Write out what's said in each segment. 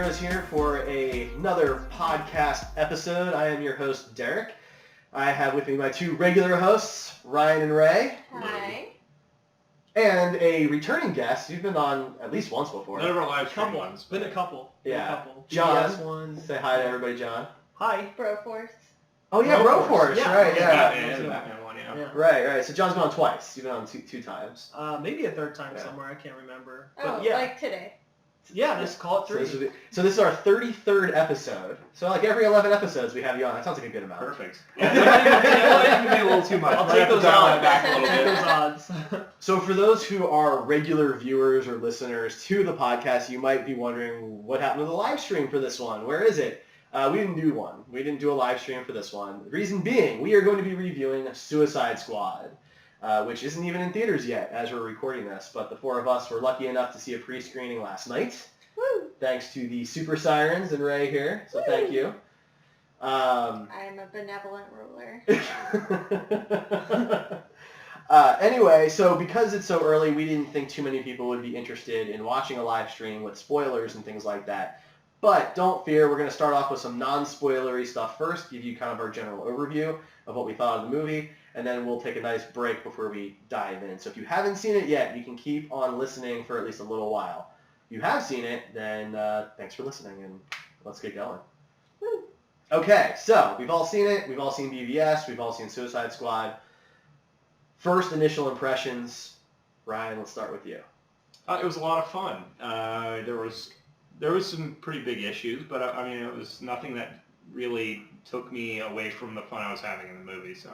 Superheroes here for another podcast episode. I am your host, Derek. I have with me my two regular hosts, Ryan and Ray. Hi. And a returning guest. You've been on at least once before. None of our live stream ones. Been a couple. Yeah. John. John. Say hi to everybody, John. Hi. Broforce. Oh yeah, Broforce. Yeah. Right, yeah. Batman, the Batman one, yeah. Right. So John's been on twice. You've been on two times. Maybe a third time somewhere. I can't remember. Oh, But yeah. like today. Yeah, just call it So three. this is our 33rd episode. So like every 11 episodes we have you on. That sounds like a good amount. Perfect. Yeah, that might be a little too much. I'll Might take have to those dial odds. that back a little Take bit. those odds. So for those who are regular viewers or listeners to the podcast, you might be wondering what happened to the live stream for this one. Where is it? We didn't do one. We didn't do a live stream for this one. The reason being, we are going to be reviewing Suicide Squad, which isn't even in theaters yet as we're recording this. But the four of us were lucky enough to see a pre-screening last night. Woo! Thanks to the Super Sirens and Ray here. So thank you. I'm a benevolent ruler. Anyway, so because it's so early, we didn't think too many people would be interested in watching a live stream with spoilers and things like that. But don't fear, we're going to start off with some non-spoilery stuff first, give you kind of our general overview of what we thought of the movie, and then we'll take a nice break before we dive in. So if you haven't seen it yet, you can keep on listening for at least a little while. If you have seen it, then thanks for listening, and let's get going. Woo. Okay, so we've all seen it. We've all seen BVS. We've all seen Suicide Squad. First initial impressions. Ryan, let's start with you. It was a lot of fun. There was some pretty big issues, but I mean, it was nothing that really took me away from the fun I was having in the movie. So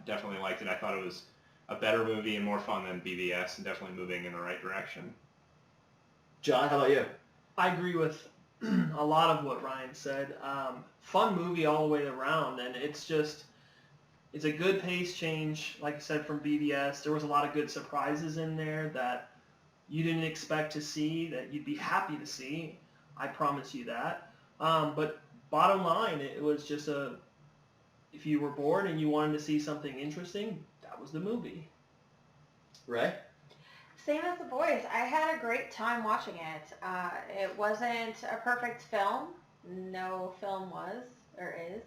definitely liked it. I thought it was a better movie and more fun than BVS, and definitely moving in the right direction. John, how about you? I agree with a lot of what Ryan said. Fun movie all the way around, and it's a good pace change, like I said, from BVS. There was a lot of good surprises in there that you didn't expect to see, that you'd be happy to see. I promise you that. But bottom line, it was just if you were bored and you wanted to see something interesting, that was the movie. Ray? Same as the boys. I had a great time watching it. It wasn't a perfect film. No film was or is.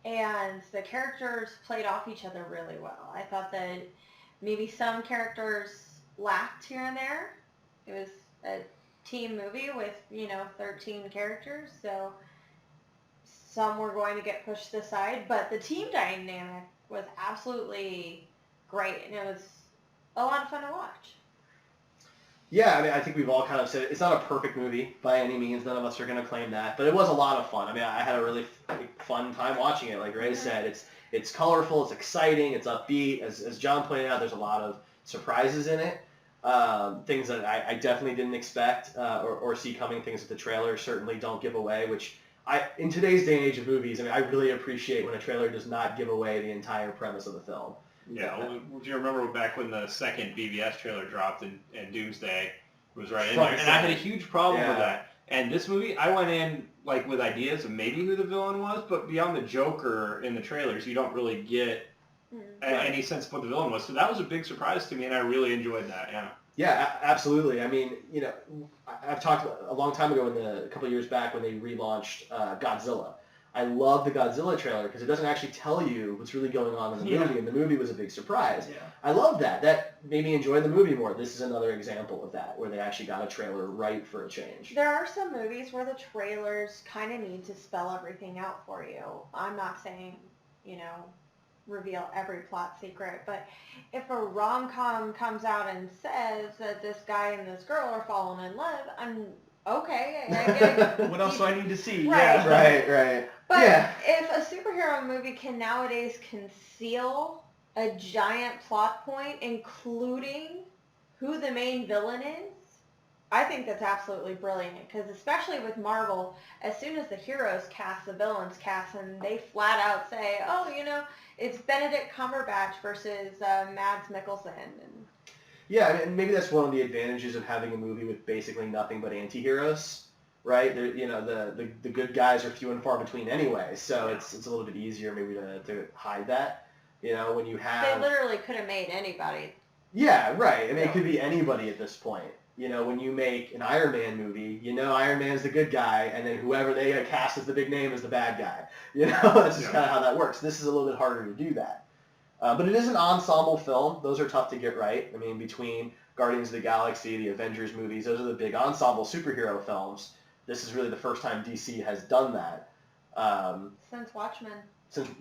And the characters played off each other really well. I thought that maybe some characters lacked here and there. It was a team movie with, 13 characters, so some were going to get pushed to the side, but the team dynamic was absolutely great, and it was a lot of fun to watch. Yeah, I mean, I think we've all kind of said it's not a perfect movie by any means. None of us are going to claim that, but it was a lot of fun. I mean, I had a really fun time watching it. Like Ray said, it's colorful, it's exciting, it's upbeat. As John pointed out, there's a lot of surprises in it. Things that I definitely didn't expect or see coming. Things that the trailers certainly don't give away, which in today's day and age of movies, I mean, I really appreciate when a trailer does not give away the entire premise of the film. Yeah, well, do you remember back when the second BVS trailer dropped and Doomsday was right in there? And I had a huge problem with that. And this movie, I went in like with ideas of maybe who the villain was, but beyond the Joker in the trailers, you don't really get any sense of what the villain was. So that was a big surprise to me, and I really enjoyed that, yeah. Yeah, absolutely. I mean, I've talked a long time ago, a couple of years back when they relaunched Godzilla. I love the Godzilla trailer because it doesn't actually tell you what's really going on in the movie, and the movie was a big surprise. Yeah. I love that. That made me enjoy the movie more. This is another example of that, where they actually got a trailer right for a change. There are some movies where the trailers kind of need to spell everything out for you. I'm not saying, reveal every plot secret, but if a rom-com comes out and says that this guy and this girl are falling in love, I'm okay. I get What else do I need to see? Right. Yeah. Right. But if a superhero movie can nowadays conceal a giant plot point, including who the main villain is, I think that's absolutely brilliant. Because especially with Marvel, as soon as the heroes cast, the villains cast, and they flat out say, it's Benedict Cumberbatch versus Mads Mikkelsen. Yeah, and maybe that's one of the advantages of having a movie with basically nothing but anti-heroes, right? The good guys are few and far between anyway, so it's a little bit easier maybe to hide that. When you have... They literally could have made anybody. Yeah, right. I mean, it could be anybody at this point. when you make an Iron Man movie, Iron Man's the good guy, and then whoever they cast as the big name is the bad guy. That's just kind of how that works. This is a little bit harder to do that. But it is an ensemble film. Those are tough to get right. I mean, between Guardians of the Galaxy, the Avengers movies, those are the big ensemble superhero films. This is really the first time DC has done that. Since Watchmen.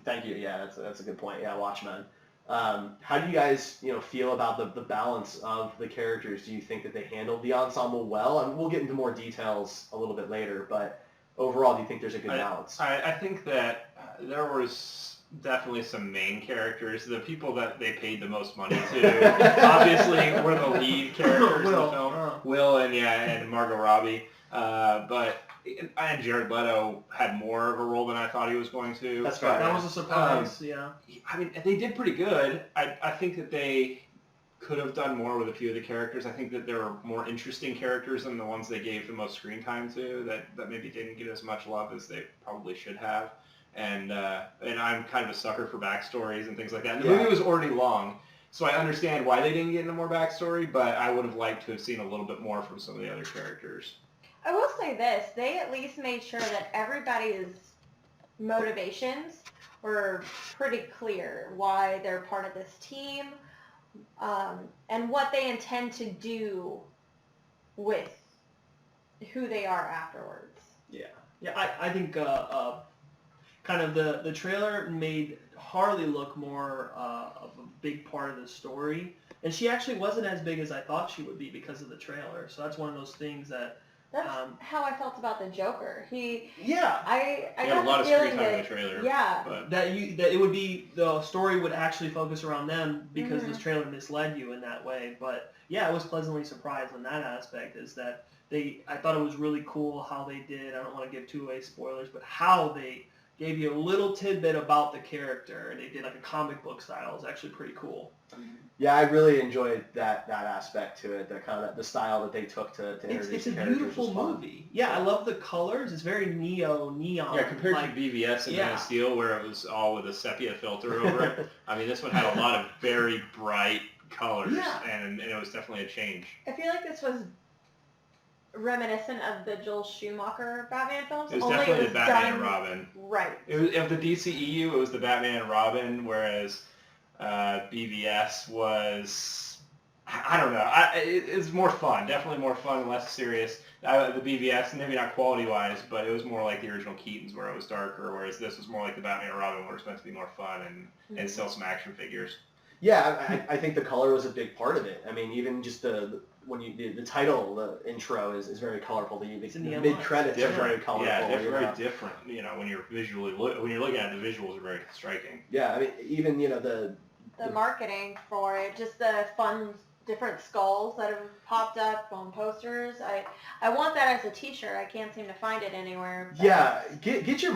Thank you. Yeah, that's a good point. Yeah, Watchmen. How do you guys, feel about the balance of the characters? Do you think that they handled the ensemble well? And we'll get into more details a little bit later, but overall, do you think there's a good balance? I think that there was definitely some main characters. The people that they paid the most money to, obviously, were the lead characters in the film. Will and Margot Robbie. But Jared Leto had more of a role than I thought he was going to. That's right. That was a surprise, yeah. I mean, they did pretty good. I think that they could have done more with a few of the characters. I think that there are more interesting characters than the ones they gave the most screen time to that maybe didn't get as much love as they probably should have. And I'm kind of a sucker for backstories and things like that. And the movie was already long, so I understand why they didn't get into more backstory, but I would have liked to have seen a little bit more from some of the other characters. I will say this, they at least made sure that everybody's motivations were pretty clear, why they're part of this team, and what they intend to do with who they are afterwards. Yeah, I think kind of the trailer made Harley look more of a big part of the story, and she actually wasn't as big as I thought she would be because of the trailer. So that's one of those things that. That's how I felt about the Joker. I got got a lot the of feeling screen time in that the trailer. yeah, But That it would be the story would actually focus around them because this trailer misled you in that way. But yeah, I was pleasantly surprised in that aspect. Is that I thought it was really cool how they did. I don't want to give two-way spoilers, but how they gave you a little tidbit about the character, and they did like a comic book style. It's actually pretty cool. Yeah, I really enjoyed that aspect to it. The kind of the style that they took to introduce It's a the characters beautiful was fun. movie. Yeah, I love the colors. It's very neon. yeah, compared to BVS and Man of Steel, where it was all with a sepia filter over it. I mean, this one had a lot of very bright colors, and it was definitely a change. I feel like this was reminiscent of the Joel Schumacher Batman films. It was only definitely it was the Batman done and Robin. Right. Of the DCEU, it was the Batman and Robin, whereas BVS was, I don't know, it's more fun, definitely more fun, less serious. The BVS, maybe not quality-wise, but it was more like the original Keaton's where it was darker, whereas this was more like the Batman and Robin where it's meant to be more fun and sell some action figures. Yeah, I think the color was a big part of it. I mean, even just the title, the intro is very colorful. The mid credits are very colorful. Yeah, very different. When you're looking at it, the visuals are very striking. Yeah, I mean, even the marketing for it, just the fun different skulls that have popped up on posters. I want that as a t-shirt. I can't seem to find it anywhere. But. Yeah, get your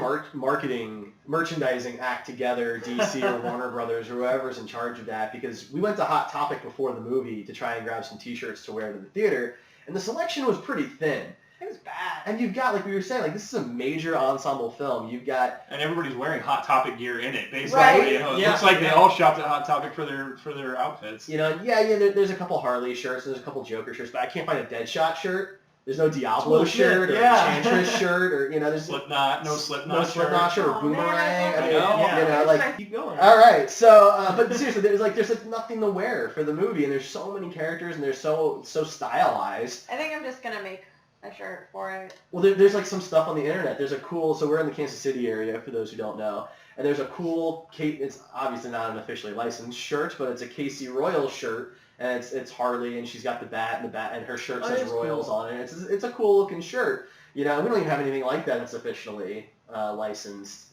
merchandising act together, DC or Warner Brothers or whoever's in charge of that, because we went to Hot Topic before the movie to try and grab some t-shirts to wear to the theater, and the selection was pretty thin. It was bad. And you've got, like we were saying, like this is a major ensemble film. You've got... And everybody's wearing Hot Topic gear in it, basically. Right. It looks like they all shopped at Hot Topic for their outfits. There's a couple Harley shirts, there's a couple Joker shirts, but I can't find a Deadshot shirt. There's no Diablo shirt or Enchantress shirt or, there's... No Slipknot shirt. Or Boomerang. Keep going. All right, so, but seriously, there's nothing to wear for the movie, and there's so many characters, and they're so stylized. I think I'm just going to make a shirt for it. Well, there's like some stuff on the internet. There's a cool, so we're in the Kansas City area for those who don't know, and there's a cool, it's obviously not an officially licensed shirt, but it's a Casey Royals shirt, and it's Harley, and she's got the bat, and her shirt says Royals on it. It's a cool looking shirt. We don't even have anything like that that's officially licensed,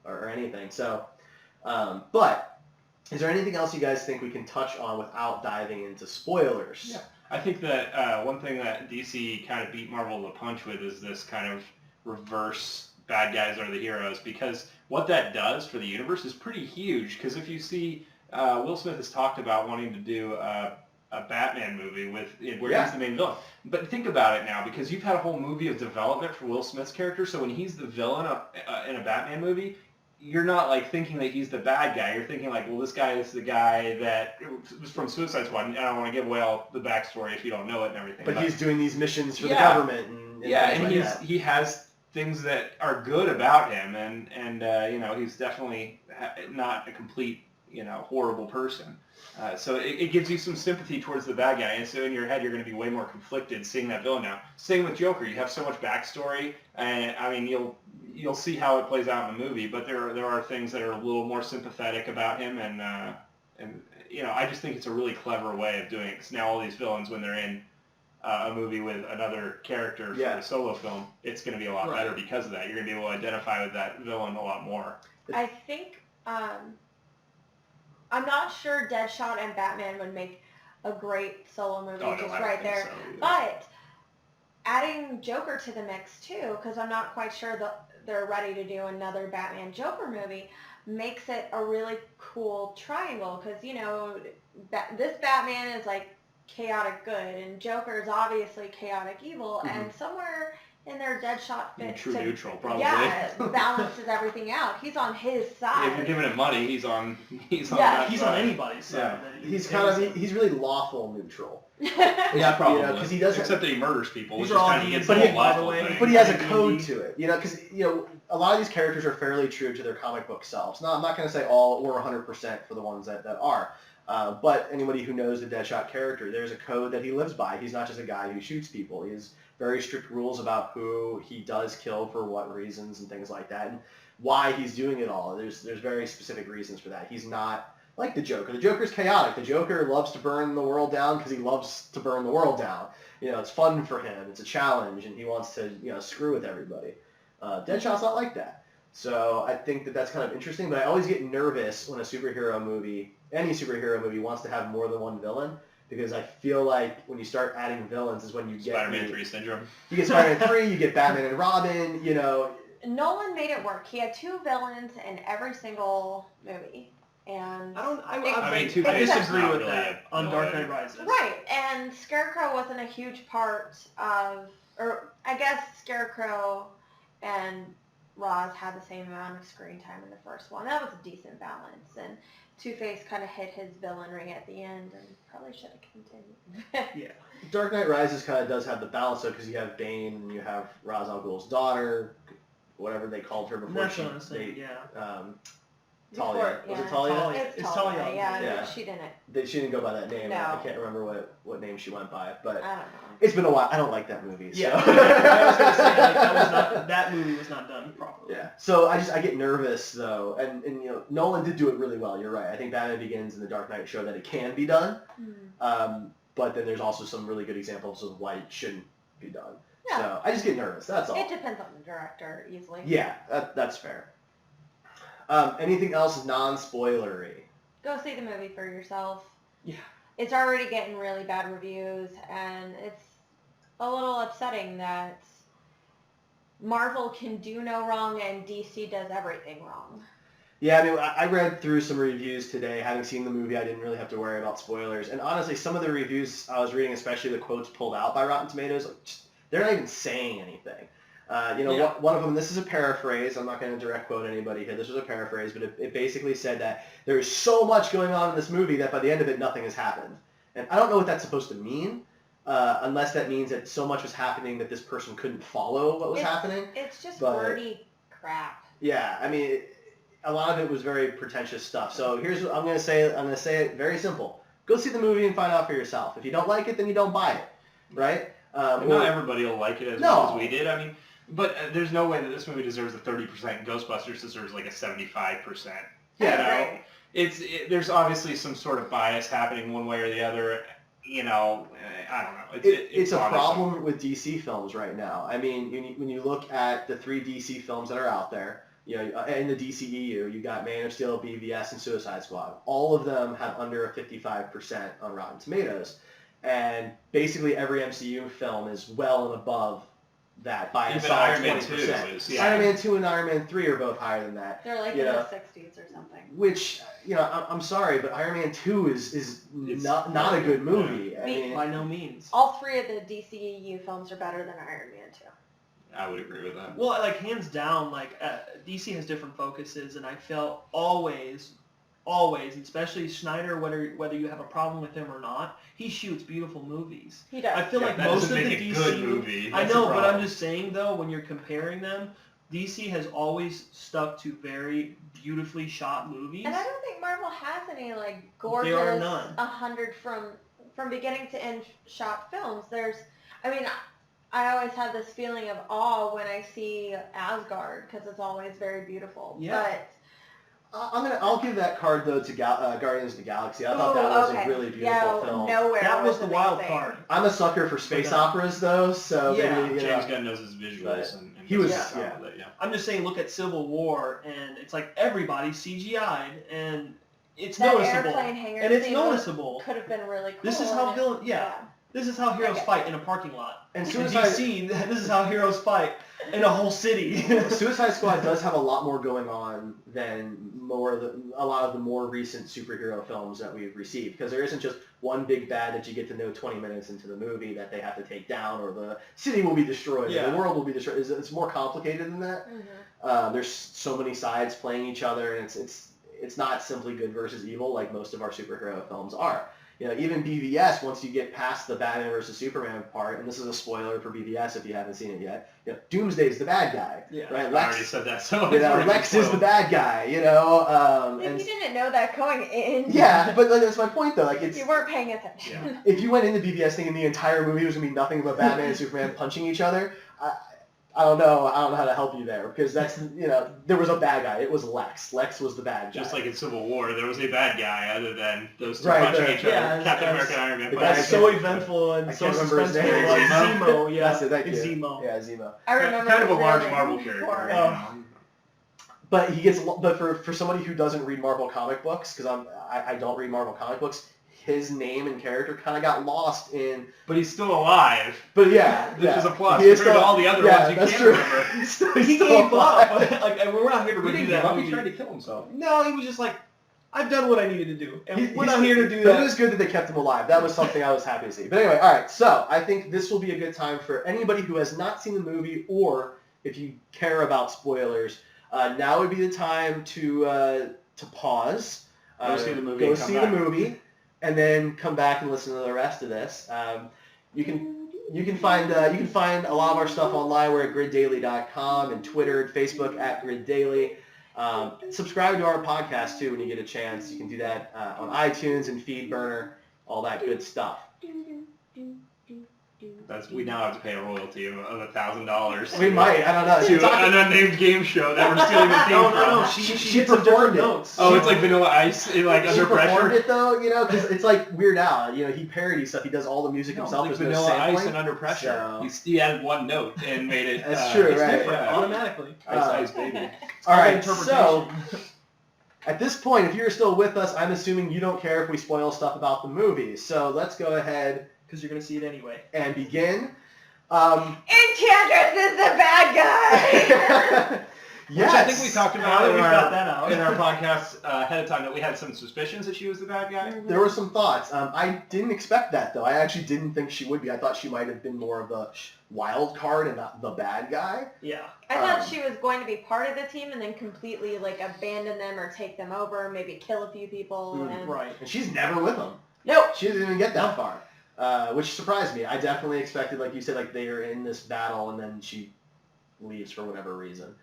or anything. So, but is there anything else you guys think we can touch on without diving into spoilers? Yeah. I think that one thing that DC kind of beat Marvel to the punch with is this kind of reverse bad guys are the heroes, because what that does for the universe is pretty huge. Because if you see, Will Smith has talked about wanting to do a Batman movie where he's the main villain. But think about it now, because you've had a whole movie of development for Will Smith's character, so when he's the villain in a Batman movie, you're not like thinking that he's the bad guy. You're thinking like, well, this guy is the guy that was from Suicide Squad. And I don't want to give away all the backstory if you don't know it and everything. But he's doing these missions for the government. And he has things that are good about him, and he's definitely not a complete horrible person. So it gives you some sympathy towards the bad guy, and so in your head you're going to be way more conflicted seeing that villain now. Same with Joker. You have so much backstory, and I mean you'll see how it plays out in the movie, but there are things that are a little more sympathetic about him, and I just think it's a really clever way of doing it. Because now all these villains, when they're in a movie with another character for a solo film, it's going to be a lot better because of that. You're going to be able to identify with that villain a lot more. I think. I'm not sure Deadshot and Batman would make a great solo movie there. So but adding Joker to the mix too, because I'm not quite sure that they're ready to do another Batman Joker movie, makes it a really cool triangle. Because this Batman is like chaotic good, and Joker is obviously chaotic evil, and somewhere in their Deadshot fits true neutral, probably. Yeah, balances everything out. He's on his side. If you're giving him money, he's on he's side. on anybody's side. Yeah. He's really lawful neutral. Yeah, probably. Because he doesn't. Except that he murders people. These are all but he has a code to it. Because a lot of these characters are fairly true to their comic book selves. Now, I'm not going to say all or 100% for the ones that are. But anybody who knows the Deadshot character, there's a code that he lives by. He's not just a guy who shoots people. He has very strict rules about who he does kill for what reasons and things like that, and why he's doing it all. There's very specific reasons for that. He's not like the Joker. The Joker's chaotic. The Joker loves to burn the world down because he loves to burn the world down. It's fun for him. It's a challenge, and he wants to screw with everybody. Deadshot's not like that. So I think that's kind of interesting, but I always get nervous when any superhero movie wants to have more than one villain, because I feel like when you start adding villains is when you get Spider-Man 3 syndrome. You get Spider-Man 3, you get Batman and Robin, Nolan made it work. He had 2 villains in every single movie. And I disagree with that on Dark Knight Rises. Right, and Scarecrow wasn't a huge part of, or I guess Scarecrow and Roz had the same amount of screen time in the first one. That was a decent balance, and Two-Face kind of hit his villainry at the end, and probably should have continued. Yeah, Dark Knight Rises kind of does have the balance, though, because you have Bane and you have Ra's al Ghul's daughter, whatever they called her before. Talia. Was it Talia? It's Talia. Yeah. She didn't. She didn't go by that name. No. I can't remember what name she went by, but I don't know. It's been a while. I don't like that movie. So. Yeah, I was gonna say that movie was not done properly. Yeah. So I get nervous though, and Nolan did do it really well. You're right. I think Batman Begins and The Dark Knight show that it can be done. But then there's also some really good examples of why it shouldn't be done. Yeah. So I just get nervous. That's all. It depends on the director easily. Yeah, that's fair. Anything else non-spoilery? Go see the movie for yourself. Yeah. It's already getting really bad reviews, and it's a little upsetting that Marvel can do no wrong and DC does everything wrong. Yeah, I mean, I read through some reviews today. Having seen the movie, I didn't really have to worry about spoilers. And honestly, some of the reviews I was reading, especially the quotes pulled out by Rotten Tomatoes, they're not even saying anything. One of them, this is a paraphrase, I'm not going to direct quote anybody here, this was a paraphrase, but it basically said that there's so much going on in this movie that by the end of it, nothing has happened. And I don't know what that's supposed to mean, unless that means that so much was happening that this person couldn't follow what was happening. It's just wordy crap. Yeah, I mean, a lot of it was very pretentious stuff. So here's what I'm going to say. I'm going to say it very simple. Go see the movie and find out for yourself. If you don't like it, then you don't buy it, right? Not everybody will like it as much as we did. I mean, but there's no way that this movie deserves a 30%. Ghostbusters deserves like a 75%. Yeah, there's obviously some sort of bias happening one way or the other. I don't know. It's a problem with DC films right now. I mean, when you look at the 3 DC films that are out there, in the DCEU, you got Man of Steel, BVS, and Suicide Squad. All of them have under a 55% on Rotten Tomatoes. And basically every MCU film is well and above that by a solid 20%. Iron Man 2 and Iron Man 3 are both higher than that. They're like in the 60s or something. Which, I'm sorry, but Iron Man 2 is not a good movie. Yeah. I mean, by no means. All 3 of the DCEU films are better than Iron Man 2. I would agree with that. Well, like hands down, like DC has different focuses, and I felt always, and especially Snyder, whether you have a problem with him or not, he shoots beautiful movies. He does. I feel like that most of doesn't the make a DC good movie. I That's know, the but I'm problem. just saying though, when you're comparing them, DC has always stuck to very beautifully shot movies. And I don't think Marvel has any like There are gorgeous none. 100 from beginning to end shot films. I always have this feeling of awe when I see Asgard because it's always very beautiful. Yeah. But I'll give that card though to Guardians of the Galaxy. I thought that was a really beautiful film. Nowhere That was the wild amazing. card. I'm a sucker for space operas though, so Yeah. maybe James Gunn knows his visuals, and he was- does a good yeah. job with it, yeah. I'm just saying, look at Civil War, and it's like everybody's CGI'd, and it's That noticeable. airplane hangar And it's scene noticeable. could have been really cool. This is how and villain. Yeah. This is how heroes Okay. fight in a parking lot. And In Suicide DC, this is how heroes fight in a whole city. Suicide Squad does have a lot more going on than a lot of the more recent superhero films that we've received, because there isn't just one big bad that you get to know 20 minutes into the movie that they have to take down, or the city will be destroyed, or Yeah. the world will be destroyed. It's more complicated than that. There's so many sides playing each other, and it's not simply good versus evil like most of our superhero films are. You know, even BVS, once you get past the Batman versus Superman part, and this is a spoiler for BVS if you haven't seen it yet, you know, Doomsday's the bad guy, Yeah. right? I already said that, so You know, it's Lex is the bad guy, you know. If And you didn't know that going in, yeah, but that's my point though. Like, it's you weren't paying attention. Yeah. if you went into BVS thinking the entire movie was gonna be nothing but Batman and Superman punching each other, I don't know how to help you there, because that's, you know, there was a bad guy. It was Lex. Lex was the bad guy. Just like in Civil War, there was a bad guy other than those two Right, punching each other. yeah, Captain as- America and Iron Man. the punching guy That's each so other. eventful I and so can't remember his suspenseful. name. Like Zemo? Zemo, yeah. That's it. Thank you. Zemo. Yeah, Zemo. I remember Kind of a his large name Marvel for- character. Oh. But he gets. But for somebody who doesn't read Marvel comic books, because I don't read Marvel comic books, his name and character kind of got lost in. But he's still alive. But yeah, Which is a plus. He is Compared to still- all the other yeah, ones you that's can't true. remember. He's still He still gave alive. up. Like, and we're not here to He review didn't give that up. movie. He tried to kill himself. No, he was just like, I've done what I needed to do, and we're He's- not here to do But that. it was good that they kept him alive. That was something I was happy to see. But anyway, all right. So I think this will be a good time for anybody who has not seen the movie, or if you care about spoilers, now would be the time to pause, Go see the movie go and come see back. the movie, and then come back and listen to the rest of this. You can find a lot of our stuff online. We're at griddaily.com, and Twitter and Facebook at griddaily. Subscribe to our podcast too when you get a chance. You can do that on iTunes and FeedBurner, all that good stuff. We now have to pay a royalty of $1,000. We might, I don't know. To an unnamed game show that we're stealing the theme No, from. no, no. She hit some performed different it. notes. Oh, it's like Vanilla Ice, like She under performed pressure. it though, you know, because it's like Weird Al. You know, he parodies stuff. He does all the music No, himself. it's There's like no Vanilla Ice sampling. and Under Pressure. So- He added one note and made it. That's true, it's right, different, yeah. automatically. Ice baby. All right, Interpretation. so at this point, if you're still with us, I'm assuming you don't care if we spoil stuff about the movie. So let's go ahead Because you're gonna see it anyway. and begin. Enchantress is the bad guy! Yes. Which I think we talked Now about that in we've got that out. our podcast ahead of time, that we had some suspicions that she was the bad guy. There were some thoughts. I didn't expect that, though. I actually didn't think she would be. I thought she might have been more of the wild card and not the bad guy. Yeah. I thought she was going to be part of the team and then completely like abandon them or take them over, maybe kill a few people. And... Right. And she's never with them. Nope. She didn't even get that far, which surprised me. I definitely expected, like you said, like they are in this battle and then she leaves for whatever reason.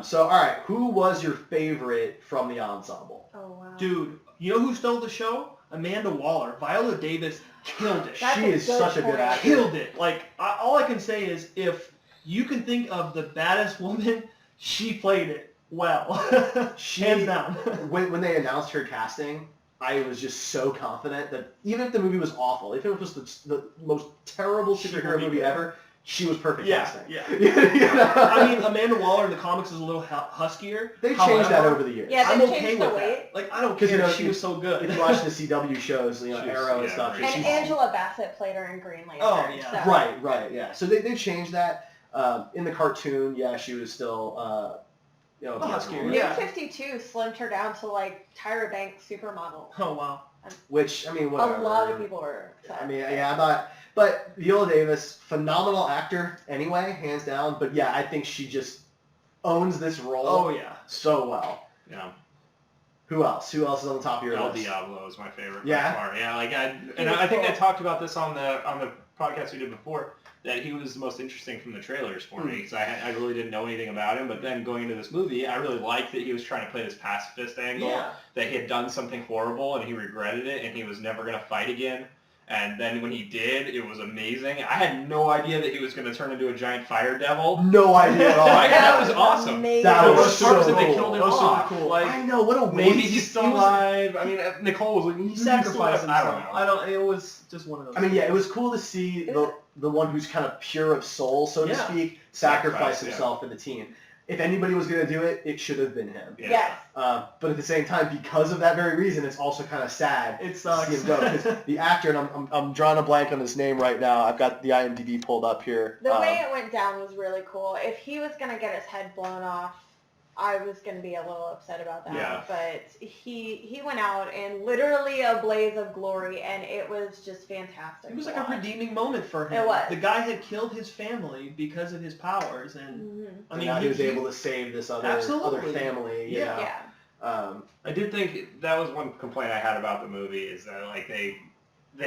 So, all right, who was your favorite from the ensemble? Oh, wow. Dude, you know who stole the show? Amanda Waller. Viola Davis killed it. That's She a is good such a good point. actor. Killed it. Like, all I can say is if you can think of the baddest woman, she played it well. Hands down. When they announced her casting, I was just so confident that even if the movie was awful, if it was the most terrible She superhero would be movie good. ever, she was perfect Yeah, casting. yeah. You know? I mean, Amanda Waller in the comics is a little huskier. They changed that However, over the years. Yeah, I'm they okay changed with the that. weight. Like, I don't 'Cause, care. you know, she was so good. If you watch the CW shows, you know, She was- Arrow and yeah, stuff, very And she's Angela Bassett played her in Green Lantern. Oh, yeah. So. right, yeah. So they changed that. In the cartoon, yeah, she was still, you know, A huskier, New yeah. 52 slimmed her down to like Tyra Banks supermodel. Oh, wow. which, I mean, whatever. A lot of people were upset. I mean, yeah, I'm not. But Viola Davis, phenomenal actor anyway, hands down. But yeah, I think she just owns this role. Oh yeah. So well. Yeah. Who else? Who else is on the top of your El list? Diablo is my favorite Yeah? by far. Yeah, I think I talked about this on the podcast we did before, that he was the most interesting from the trailers for me, because I really didn't know anything about him. But then going into this movie, I really liked that he was trying to play this pacifist angle, that he had done something horrible and he regretted it and he was never going to fight again. And then when he did, it was amazing. I had no idea that he was going to turn into a giant fire devil. No idea at all. That was awesome. Amazing. That was so that they cool. killed him That was so off. cool. Like, I know, what a waste. maybe he's still alive. I mean, Nicole was like, He sacrificed himself. I don't know. It was just one of those. I mean, yeah, it was cool to see the one who's kind of pure of soul, so to speak, sacrifice himself for the team. If anybody was going to do it, it should have been him. Yeah. Yes. But at the same time, because of that very reason, it's also kind of sad It to sucks. see him go. Because the actor, and I'm drawing a blank on his name right now. I've got the IMDb pulled up here. The way it went down was really cool. If he was going to get his head blown off, I was going to be a little upset about that. Yeah. But he went out in literally a blaze of glory, and it was just fantastic. It was to like a watch. redeeming moment for him. It was. The guy had killed his family because of his powers, and Mhm. I mean, now he was able to save this other Absolutely. family. You know? Yeah. I did think that was one complaint I had about the movie, is that like they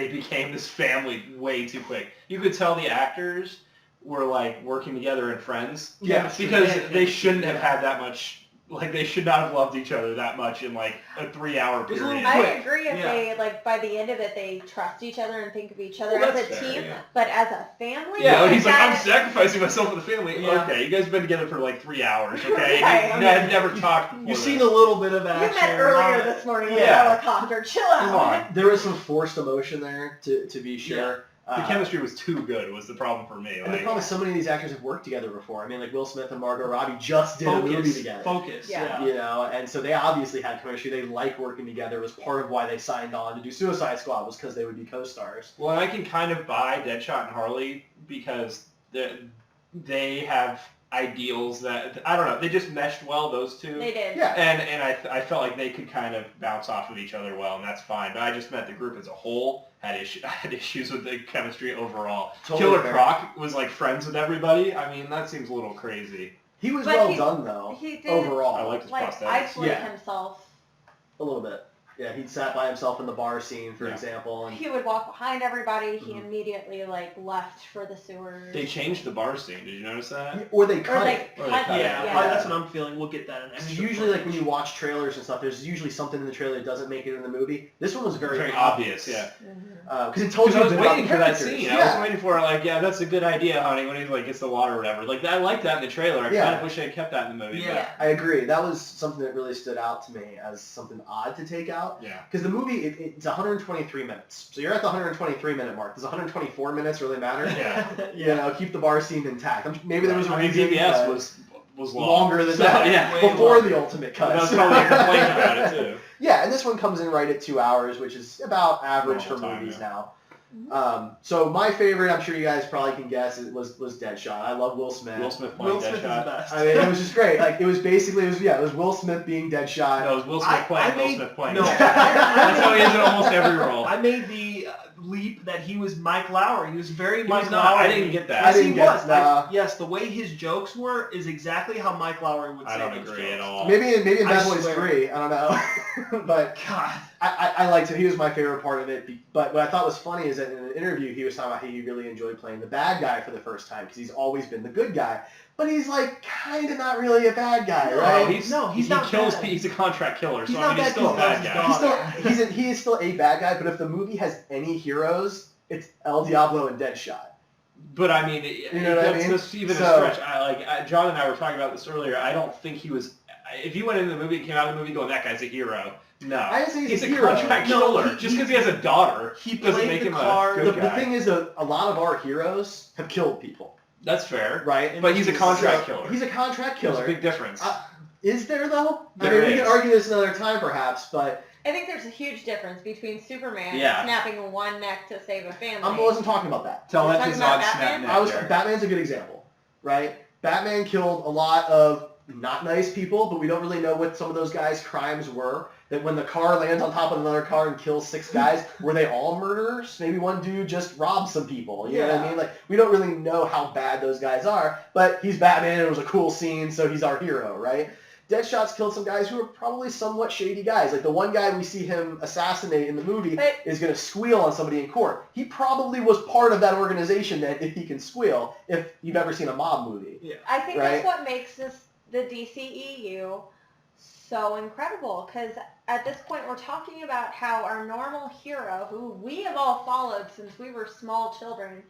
became this family way too quick. You could tell the actors were like working together and friends. Yeah. Because they shouldn't have had that much. Like, they should not have loved each other that much in like a 3-hour It was a little period. I quick. agree if Yeah. they, like, by the end of it, they trust each other and think of each other Well, as a that's fair, team, yeah. but as a family, Yeah, he's like, I'm that- sacrificing myself for the family. Yeah. Okay, you guys have been together for like 3 hours, okay? Right, You I had never talked before You've this. seen a little bit of You action. met earlier not- this morning in Yeah. a helicopter. Chill Come out. on. There was some forced emotion there, to be sure. The chemistry was too good was the problem for me. And the Like, problem is so many of these actors have worked together before. I mean, like Will Smith and Margot Robbie just did a movie together. Focus. Yeah. You know, and so they obviously had chemistry. They liked working together. It was part of why they signed on to do Suicide Squad, was because they would be co-stars. well, and I can kind of buy Deadshot and Harley because they have ideals that, I don't know, they just meshed well, those two. They did. Yeah. And I felt like they could kind of bounce off of each other well, and that's fine. But I just meant the group as a whole had issues with the chemistry overall. Totally Killer fair. Croc was like friends with everybody. I mean, that seems a little crazy. He was But well he- done, though, he did, overall. I liked his like, prosthetics. isolate Yeah. himself. A little bit. Yeah, he sat by himself in the bar scene, for Yeah. example. And He would walk behind everybody. He Mhm. immediately, like, left for the sewers. They changed the bar scene. Did you notice that? or they Or cut they it. Or they cut cut it, it. Yeah, yeah. that's what I'm feeling. We'll get that in Because extra usually, like, when footage. you watch trailers and stuff, there's usually something in the trailer that doesn't make it in the movie. This one was very obvious, yeah. Mhm. Because it told Because you I was a bit about waiting the for that characters. scene. Yeah. I was waiting for like, yeah, that's a good idea, honey, when he like gets the water or whatever. Like, I like that in the trailer. I Yeah. kind of wish I had kept that in the movie. Yeah. Yeah. I agree. That was something that really stood out to me as something odd to take out. But, yeah. Because the movie, it's 123 minutes. So you're at the 123-minute mark. Does 124 minutes really matter? Yeah. You know, keep the bar scene intact. Maybe there was a I mean, reason BBS that was long. longer than So, that. Yeah. Way Before longer. the ultimate That cut. was probably a complaint about it too. Yeah, and this one comes in right at 2 hours, which is about average for Normal time, movies yeah. now. So my favorite, I'm sure you guys probably can guess, was Deadshot. I love Will Smith. Will Smith playing Will Smith is the Deadshot. best. I mean, it was just great. Like, it was basically, it was Will Smith being Deadshot. No, it was Will Smith playing I Will made- Smith playing. no. Deadshot. That's how he is in almost every role. I made the leap that he was Mike Lowry. He was very He Mike was not. Lowry. I didn't get that. I Yes, didn't he get was. that. Yes, the way his jokes were is exactly how Mike Lowry would say I don't those agree jokes. at all. Maybe in I Bad Boys swear. 3, I don't know. But God. I liked him. He was my favorite part of it. But what I thought was funny is that in an interview he was talking about how he really enjoyed playing the bad guy for the first time because he's always been the good guy. But he's like kind of not really a bad guy, No, right? he's not He kills. bad. He's a contract killer, He's so not I mean, he's bad still a because bad he's guy. gone. he is still a bad guy. But if the movie has any heroes, it's El Diablo and Deadshot. But I mean, You know what I mean? that's even So- a stretch. John and I were talking about this earlier. I don't think he was. If you went into the movie and came out of the movie going, that guy's a hero. No, I didn't say he's a a hero. contract No, killer. he- Just because he has a daughter He doesn't played make the him card. a The good guy. thing is, a lot of our heroes have killed people, That's fair. right? But he's a contract So, killer. He's a contract There's killer. a big difference. Is there though? I There mean, we is. can argue this another time, perhaps, but I think there's a huge difference between Superman Yeah. snapping one neck to save a family. I wasn't talking about that. Tell You're that talking to about Zod snap Batman? neck I was there. Batman's a good example, right? Batman killed a lot of not nice people, but we don't really know what some of those guys' crimes were. That when the car lands on top of another car and kills 6 guys, were they all murderers? Maybe one dude just robbed some people. You know what I mean? Like, we don't really know how bad those guys are, but he's Batman and it was a cool scene, so he's our hero, right? Deadshot's killed some guys who are probably somewhat shady guys. Like the one guy we see him assassinate in the movie is going to squeal on somebody in court. He probably was part of that organization that if he can squeal, if you've ever seen a mob movie. Yeah. I think that's what makes the DCEU so incredible, because at this point we're talking about how our normal hero, who we have all followed since we were small children,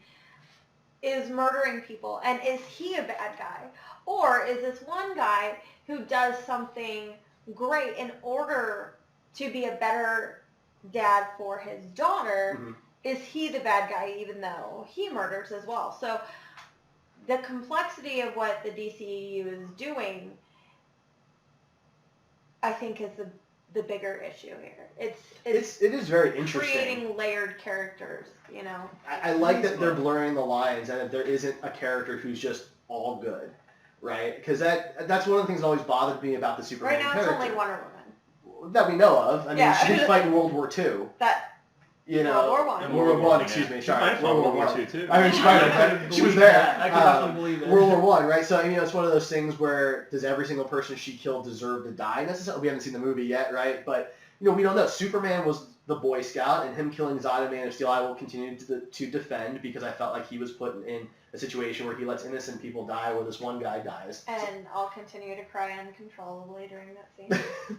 is murdering people. And is he a bad guy? Or is this one guy who does something great in order to be a better dad for his daughter? Mm-hmm. Is he the bad guy even though he murders as well? So the complexity of what the DCEU is doing, I think, is the bigger issue here. It is very interesting. Creating layered characters, you know. I like that they're blurring the lines and that there isn't a character who's just all good, right? Because that's one of the things that always bothered me about the Superman character. Right now it's only Wonder Woman. That we know of. I mean, she did fight in World War II. World War One. World War One, excuse me. Sorry, World War II too. I mean, she was there. I can definitely believe it. World War One, right? So it's one of those things where does every single person she killed deserve to die necessarily? We haven't seen the movie yet, right? But we don't know. Superman was the Boy Scout, and him killing Zod and Man of Steel, I will continue to defend because I felt like he was put in a situation where he lets innocent people die, where this one guy dies. And I'll continue to cry uncontrollably during that scene.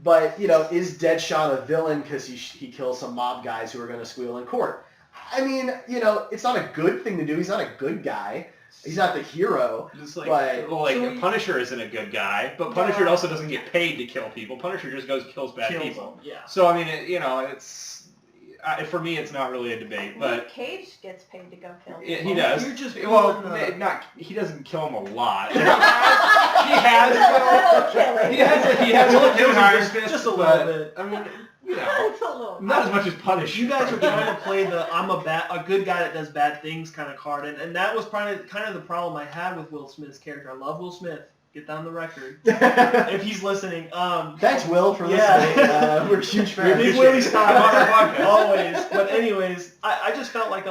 But, is Deadshot a villain because he kills some mob guys who are going to squeal in court? I mean, it's not a good thing to do. He's not a good guy. He's not the hero. Just Punisher isn't a good guy, but Punisher also doesn't get paid to kill people. Punisher just kills bad people. Yeah. So, I mean, it's... for me, it's not really a debate, but Luke Cage gets paid to go kill people. He does. You're just he doesn't kill him a lot. he has a little iron fist, just a little bit. I mean, It's a little. not as much as Punisher. You guys are trying to play the I'm a good guy that does bad things kind of card, and that was kind of the problem I had with Will Smith's character. I love Will Smith. Get down the record if he's listening. Thanks, Will, for listening. We're huge fans. Big Willie style, always. But anyways, I just felt like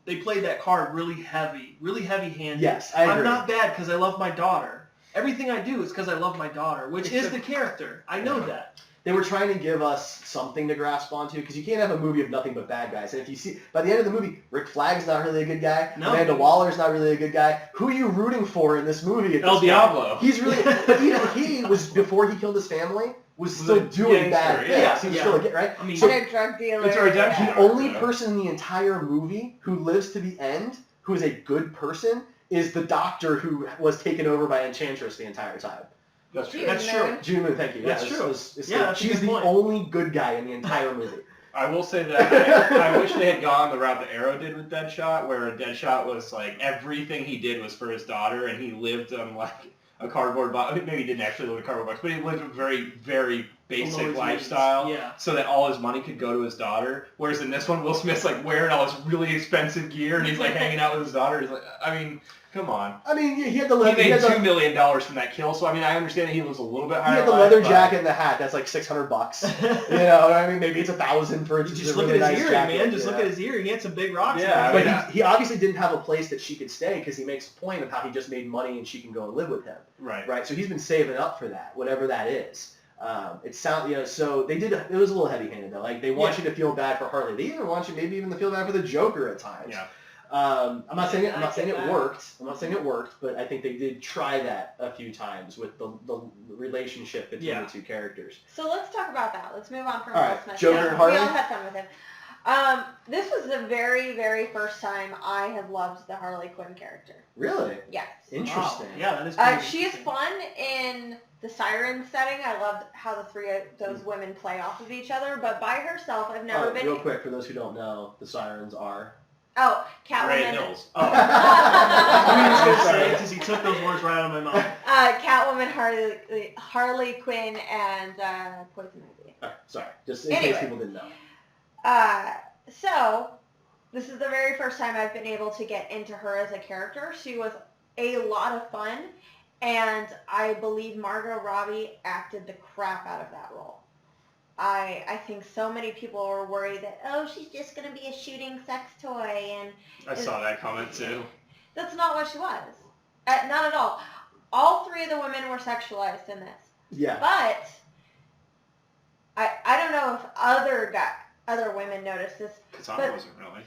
they played that card really heavy-handed. Yes, I agree. I'm not bad because I love my daughter. Everything I do is because I love my daughter, which is the character. I know that. They were trying to give us something to grasp onto because you can't have a movie of nothing but bad guys. And if you see, by the end of the movie, Rick Flag's not really a good guy. No. Amanda Waller's not really a good guy. Who are you rooting for in this movie? El Diablo. He's really, but even he was, before he killed his family, was still doing bad things. Yeah. He was still a, right? I mean, a drug dealer. It's a redemption. The only person in the entire movie who lives to the end, who is a good person, is the doctor who was taken over by Enchantress the entire time. That's true. That's true. June Moon, thank you. That's true. She's the only good guy in the entire movie. I will say that I wish they had gone the route that Arrow did with Deadshot, where Deadshot was like everything he did was for his daughter, and he lived on like a cardboard box. Maybe he didn't actually live in a cardboard box, but he lived a very, very basic lifestyle, so that all his money could go to his daughter. Whereas in this one, Will Smith's like wearing all this really expensive gear, and he's like hanging out with his daughter. He's like, I mean, come on. I mean, he had the leather. He made $2 million from that kill, so I mean, I understand that he was a little bit higher. He had the leather jacket and the hat. That's like $600. I mean, maybe it's $1,000 for just look really at his nice ear, jacket. man. Just look at his ear. He had some big rocks. Yeah, but he obviously didn't have a place that she could stay because he makes a point of how he just made money and she can go and live with him. Right. So he's been saving up for that, whatever that is. So they did. It was a little heavy-handed though. Like they want you to feel bad for Harley. They even want you maybe even to feel bad for the Joker at times. Yeah. I'm not saying it worked, but I think they did try that a few times with the relationship between the two characters. So let's talk about that. Let's move on from Will Smith. Joker and Harley. We all had fun with him. This was the very, very first time I have loved the Harley Quinn character. Really? Yes. Interesting. Wow. Yeah, that is pretty she is fun in the Siren setting. I loved how the three of those women play off of each other, but by herself, I've never been... Real quick, for those who don't know, the Sirens are... Oh, Catwoman. Ray Mills. Oh. I was going to say it because he took those words right out of my mouth. Catwoman, Harley Quinn, and Poison Ivy. Sorry, just in case people didn't know. So, this is the very first time I've been able to get into her as a character. She was a lot of fun, And I believe Margot Robbie acted the crap out of that role. I think so many people were worried that, oh, she's just going to be a shooting sex toy. And I saw that comment too. that's not what she was. Not at all. All three of the women were sexualized in this. Yeah. But I don't know if other women noticed this. Katana wasn't really.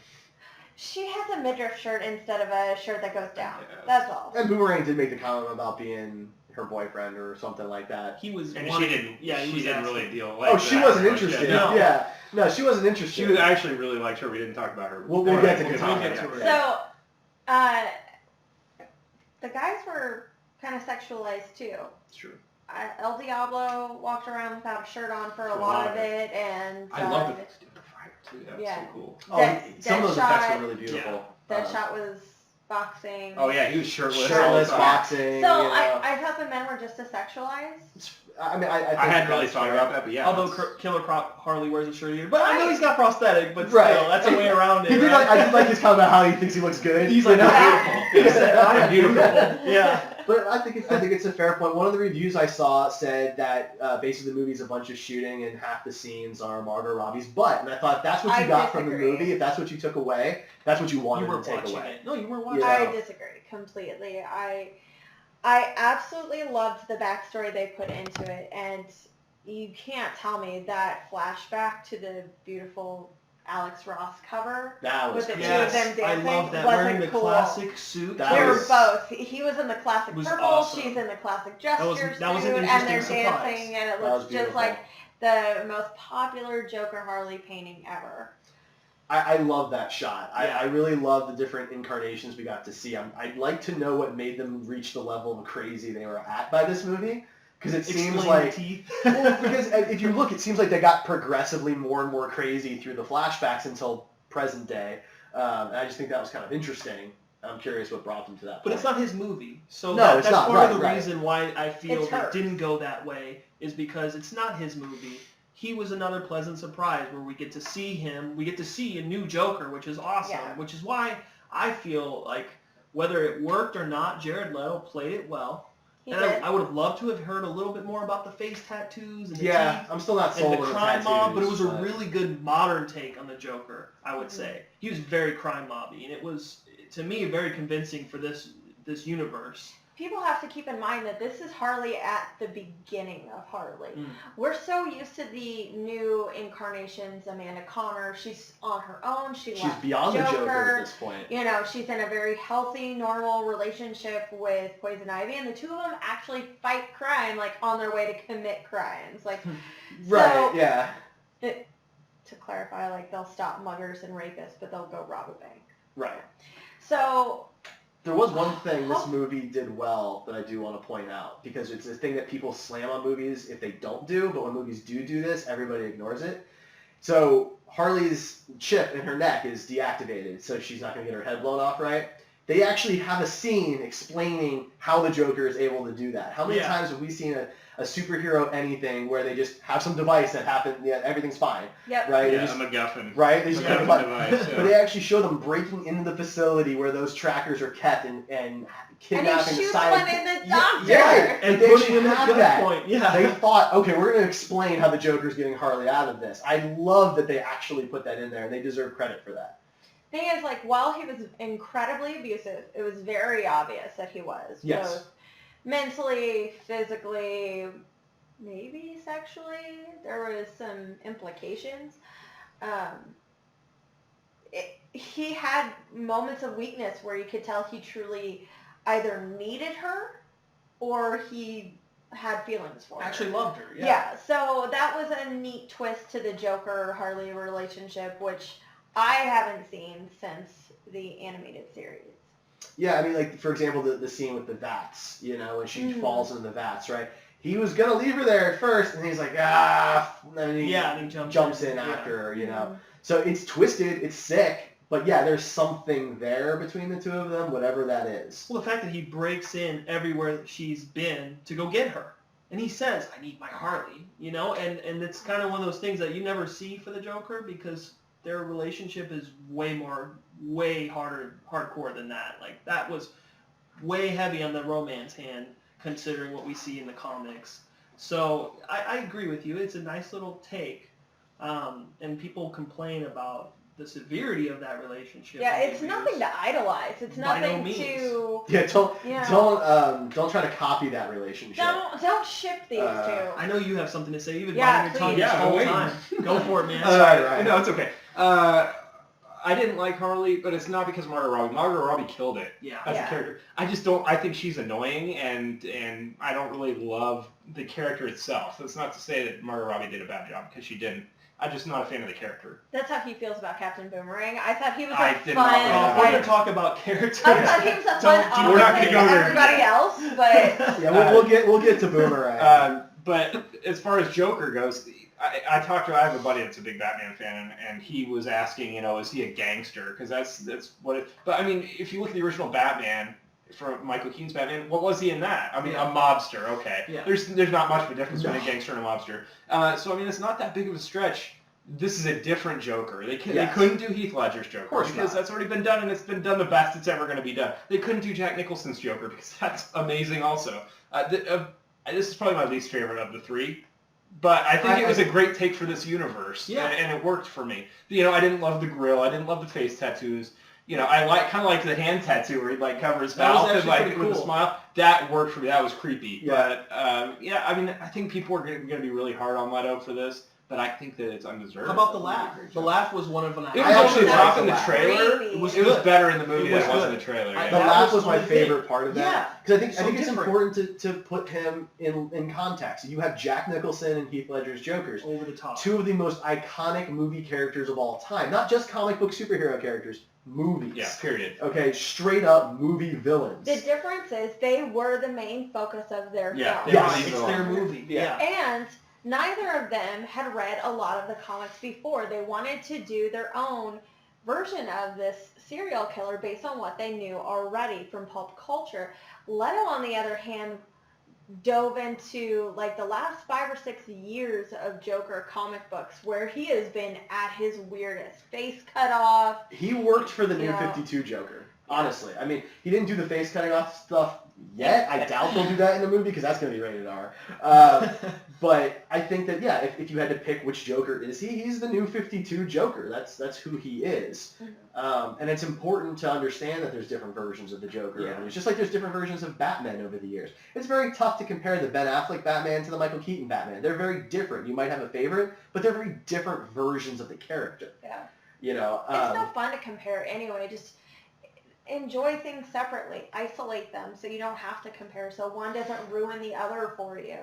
She has a midriff shirt instead of a shirt that goes down. Yeah. That's all. And Boomerang did make the comment about being her boyfriend or something like that. He was. And wanting, she didn't. Yeah, he she was didn't asking. really deal. Oh, she wasn't interested. No. Yeah. No, she wasn't interested. She was actually really liked her. We didn't talk about her. We'll get to We'll Katana. get to her. So, the guys were kind of sexualized too. It's true. El Diablo walked around without a shirt on for a lot of it, and I love the fire too. That was yeah. so cool. Oh, some of those effects Deadshot- were really beautiful. Deadshot was boxing. Oh yeah, he was shirtless. Shirtless all the time. boxing. So you know. I thought the men were just as sexualized. I mean, I think I hadn't really that's thought fair. about that, but yeah. Although that's- Killer Croc hardly wears a shirt either. But I know he's got prosthetic, but Right. still, that's a way around it. He did right? I did like his comment about how he thinks he looks good. He's you like, know? I'm beautiful. He said, I'm beautiful. Yeah. But I think it's a fair point. One of the reviews I saw said that basically the movie's a bunch of shooting and half the scenes are Margot Robbie's butt, and I thought if that's what you I got from the disagree. movie, if that's what you took away, that's what you You wanted were to take watching away. it. No, you weren't watching Yeah. I disagree completely. I absolutely loved the backstory they put into it, and you can't tell me that flashback to the beautiful Alex Ross cover That was with the cool. two of them I dancing love that. wasn't Wearing the cool. classic suit. That They were was- both. He was in the classic was purple. awesome. She's in the classic That was gesture an suit, and interesting they're surprise. dancing, and it That was looks just beautiful. like the most popular Joker Harley painting ever. I love that shot. Yeah. I really love the different incarnations we got to see. I'd like to know what made them reach the level of crazy they were at by this movie, because it seems Explain like teeth. well, because if you look, it seems like they got progressively more and more crazy through the flashbacks until present day. And I just think that was kind of interesting. I'm curious what brought them to that But point. it's not his movie. So No, that's it's not. part of Right, the right. reason why I feel It's they hers. didn't go that way is because it's not his movie. He was another pleasant surprise where we get to see him. We get to see a new Joker, which is awesome. Yeah. Which is why I feel like whether it worked or not, Jared Leto played it well. He And did. I would have loved to have heard a little bit more about the face tattoos and the Yeah, teeth I'm still not sold and the on crime mob, but it was a tattoos, really good modern take on the Joker, I would Mhm. say. He was very crime mobby, and it was, to me, very convincing for this universe. People have to keep in mind that this is Harley at the beginning of Harley. Mm. We're so used to the new incarnations. Amanda Connor, she's on her own. She's left beyond the Joker at this point. You know, she's in a very healthy, normal relationship with Poison Ivy, and the two of them actually fight crime, like on their way to commit crimes. Like, Right, So- yeah. to clarify, like they'll stop muggers and rapists, but they'll go rob a bank. Right. So, There was one thing this movie did well that I do want to point out, because it's a thing that people slam on movies if they don't do, but when movies do this, everybody ignores it. So Harley's chip in her neck is deactivated, so she's not going to get her head blown off, right? They actually have a scene explaining how the Joker is able to do that. How many Yeah. times have we seen a superhero anything where they just have some device that happens, yeah, everything's fine, yep. right? They Yeah, just- a MacGuffin. right? They just click a MacGuffin button. device. But Yeah. they actually show them breaking into the facility where those trackers are kept and And kidnapping he the shoots side. one in the Yeah, doctor. yeah. And They putting actually him at have that. gunpoint. Yeah. They thought, okay, we're going to explain how the Joker's getting Harley out of this. I love that they actually put that in there, and they deserve credit for that. Thing is, like, while he was incredibly abusive, it was very obvious that he was. Yes. Both mentally, physically, maybe sexually. There was some implications. He had moments of weakness where you could tell he truly either needed her or he had feelings for her. Actually loved her. Yeah, so that was a neat twist to the Joker-Harley relationship, which I haven't seen since the animated series. Yeah, I mean, like, for example, the scene with the vats, you know, when she Mhm. falls into the vats, right? He was going to leave her there at first, and he's like, ah, and then he Yeah, and he jumps in Yeah. after her, you know. Mhm. So it's twisted, it's sick, but yeah, there's something there between the two of them, whatever that is. Well, the fact that he breaks in everywhere that she's been to go get her. And he says, I need my Harley, you know? And it's kind of one of those things that you never see for the Joker because their relationship is way hardcore than that. Like, that was way heavy on the romance hand considering what we see in the comics. So I agree with you. It's a nice little take. And people complain about the severity of that relationship. Yeah, it's nothing to idolize. It's By no nothing means. to. Yeah, Yeah. don't try to copy that relationship. Don't ship these two. I know you have something to say. You've been Yeah, biting your tongue please. this Yeah, whole wait. time. Go for it, man. Right. No, it's okay. I didn't like Harley, but it's not because Margot Robbie. Margot Robbie killed it Yeah. as Yeah. a character. I just don't. I think she's annoying, and I don't really love the character itself. That's not to say that Margot Robbie did a bad job, because she didn't. I'm just not a fan of the character. That's how he feels about Captain Boomerang. I thought he was I a did fun. not like We're that. going like, to talk about characters. I thought he was a fun We're not gonna opposite go to there. everybody else, but Yeah, we'll get to Boomerang. But as far as Joker goes, I have a buddy that's a big Batman fan, and he was asking, is he a gangster? Because that's what it. But I mean, if you look at the original Batman, from Michael Keaton's Batman, what was he in that? I mean, Yeah. a mobster. Okay, Yeah. There's not much of a difference between a gangster and a mobster. So I mean, it's not that big of a stretch. This is a different Joker. They couldn't do Heath Ledger's Joker course because not. that's already been done, and it's been done the best it's ever going to be done. They couldn't do Jack Nicholson's Joker because that's amazing also. This is probably my least favorite of the three, but I think it was a great take for this universe, Yeah. and it worked for me. I didn't love the grill. I didn't love the face tattoos. I kind of liked the hand tattoo where he cover his That was mouth and actually pretty with a cool. smile. That worked for me. That was creepy. Yeah. But I mean, I think people are going to be really hard on Leto for this. But I think that it's undeserved. How about the laugh? The laugh was one of them. It was I actually actually tough liked in the the laugh. trailer. Creepy. It was better in the movie It was than it was in good. the trailer. I- Yeah. The that laugh was was my one thing. favorite part of that. Because I So think it's different. important to put him in context. You have Jack Nicholson and Heath Ledger's Jokers, Over the top. two of the most iconic movie characters of all time. Not just comic book superhero characters, movies. Yeah, period. Okay, straight up movie villains. the difference is they were the main focus of their Yeah, film. they Yes. were the It's their villain. movie. Yeah. And neither of them had read a lot of the comics before. They wanted to do their own version of this serial killer based on what they knew already from pulp culture. Leto, on the other hand, dove into the last 5 or 6 years of Joker comic books where he has been at his weirdest. Face cut off. He worked for the New Yeah. 52 Joker. Honestly, I mean, he didn't do the face cutting off stuff yet. I doubt they'll do that in the movie because that's going to be rated R. But I think that if you had to pick which Joker is he's the New 52 Joker. That's who he is. And it's important to understand that there's different versions of the Joker. Yeah. It's just like there's different versions of Batman over the years. It's very tough to compare the Ben Affleck Batman to the Michael Keaton Batman. They're very different. You might have a favorite, but they're very different versions of the character. Yeah. It's It's no fun to compare anyway. Just enjoy things separately. Isolate them so you don't have to compare. So one doesn't ruin the other for you.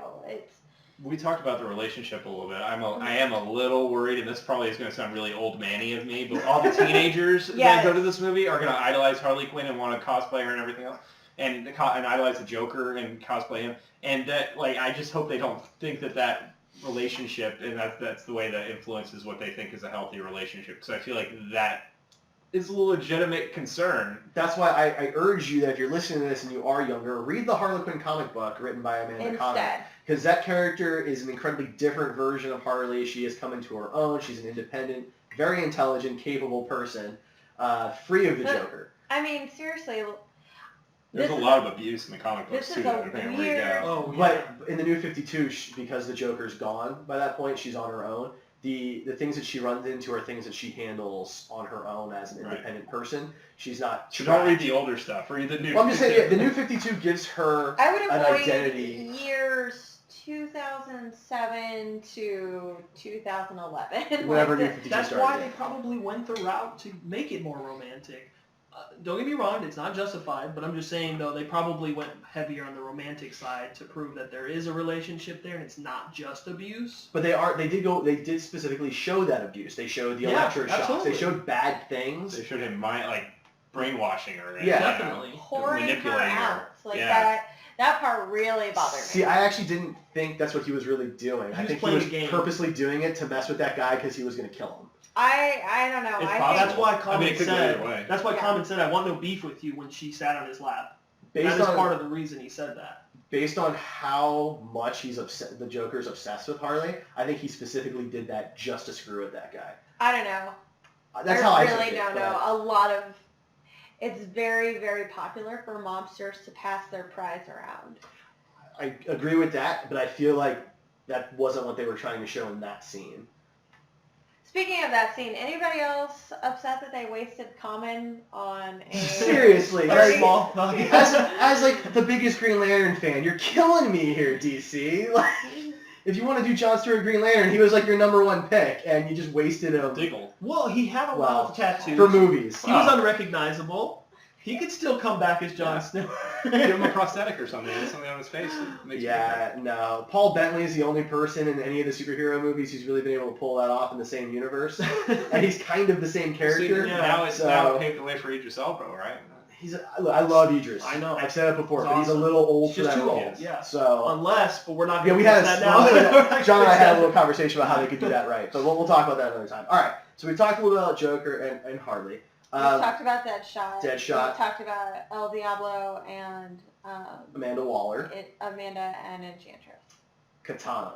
We talked about the relationship a little bit. I am a little worried, and this probably is going to sound really old manny of me, but all the teenagers that Yes. go to this movie are going to idolize Harley Quinn and want to cosplay her and everything else, and idolize the Joker and cosplay him. And that, I just hope they don't think that relationship, and that's the way that influences what they think is a healthy relationship. Because I feel like that is a legitimate concern. That's why I urge you that if you're listening to this and you are younger, read the Harley Quinn comic book written by Amanda Conner. Instead. Because that character is an incredibly different version of Harley. She has come into her own. She's an independent, very intelligent, capable person, free of the But- Joker. I mean, seriously. There's a lot of abuse in the comic books This too, is a depending on where weird- you go. Oh, yeah. But in the New 52, because the Joker's gone by that point, she's on her own. The things that she runs into are things that she handles on her own as an Right. independent person. She's not. So don't read the older stuff. Read the new. Well, I'm just saying, the New 52 gives her I would an avoid identity. years 2007 to 2011. Whenever Like New the- 52 That's started. why they probably went the route to make it more romantic. Don't get me wrong, it's not justified, but I'm just saying, though, they probably went heavier on the romantic side to prove that there is a relationship there and it's not just abuse. But they did specifically show that abuse. They showed the Yeah, electroshocks. absolutely. They showed bad things. They showed him brainwashing her. and, Yeah. Definitely. pouring her manipulating her. out. Like Yeah. that part really bothered me. See, I actually didn't think that's what he was really doing. He I was think he playing was a game. purposely doing it to mess with that guy because he was going to kill him. I don't know. It's I possible. think That's why it Common could go said. either way. That's why Yeah. Common said, "I want no beef with you" when she sat on his lap. Based That is on part of the reason he said that. based on how much he's upset, the Joker's obsessed with Harley. I think he specifically did that just to screw with that guy. I don't know. That's how I took really it, don't but- know. A lot of it's very, very popular for mobsters to pass their prize around. I agree with that, but I feel like that wasn't what they were trying to show in that scene. Speaking of that scene, anybody else upset that they wasted Common on a... Seriously, Very small. as like the biggest Green Lantern fan, you're killing me here, DC. Like, if you want to do Jon Stewart Green Lantern, he was like your number one pick, and you just wasted him. Diggle. Well, he had a lot of tattoos. For movies. He was unrecognizable. He could still come back as Jon Stewart. Give him a prosthetic or something. Something on his face. No. Paul Bentley is the only person in any of the superhero movies who's really been able to pull that off in the same universe, and he's kind of the same character. Now it paved the way for Idris Elba, right? I love Idris. I know. I've said it before, He's but he's a awesome. little old for Just that too role. old, yeah. So but we're not yeah, going we to had that now. John and I had a little conversation about how they could do that right, but we'll talk about that another time. All right, so we talked a little about Joker and Harley. We talked about Deadshot. Deadshot. We talked about El Diablo and Amanda Waller. Amanda and Enchantress. Katana.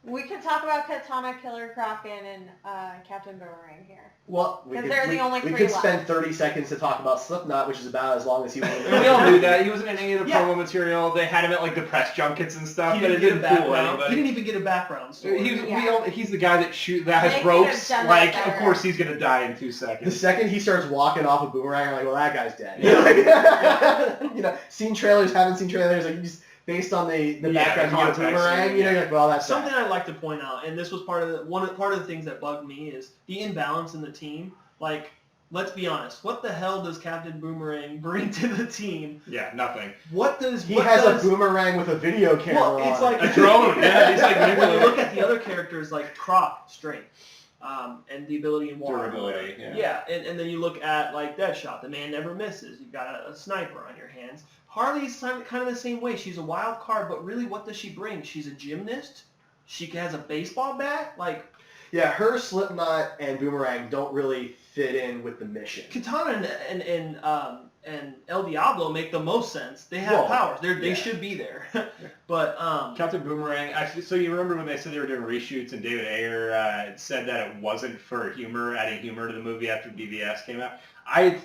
We could talk about Katana, Killer Kraken, and Captain Boomerang here. Well, Because they're the only we three could left. spend 30 seconds to talk about Slipknot, which is about as long as he wanted. We all knew that. He wasn't in any of the Yeah. promo material. They had him at like the press junkets and stuff, He but it didn't get a didn't fool background. anybody. He didn't even get a background story. He's the guy that They has could ropes. have done Like, that of better. course he's gonna die in 2 The seconds. second he starts walking off a boomerang, I'm like, well, that guy's dead. Yeah. You know, seen trailers, haven't seen trailers, like you just based on the Yeah, background, the you get a context, boomerang, you know, you're like, well, that's Something that. I'd like to point out, and this was part of the things that bugged me, is the imbalance in the team. Like, let's be honest, what the hell does Captain Boomerang bring to the team? Yeah, nothing. He has a boomerang with a video camera Well, it's on. like A drone. Yeah, he's like when you look at the other characters, like Croc, strength, and the ability in water. Durability, yeah. Yeah, and then you look at like Deadshot, the man never misses. You've got a sniper on your hands. Harley's kind of the same way. She's a wild card, but really, what does she bring? She's a gymnast. She has a baseball bat. Like, yeah, her Slipknot and Boomerang don't really fit in with the mission. Katana and El Diablo make the most sense. They have powers. They should be there. But Captain Boomerang. Actually, so you remember when they said they were doing reshoots, and David Ayer said that it wasn't for humor, adding humor to the movie after BVS came out.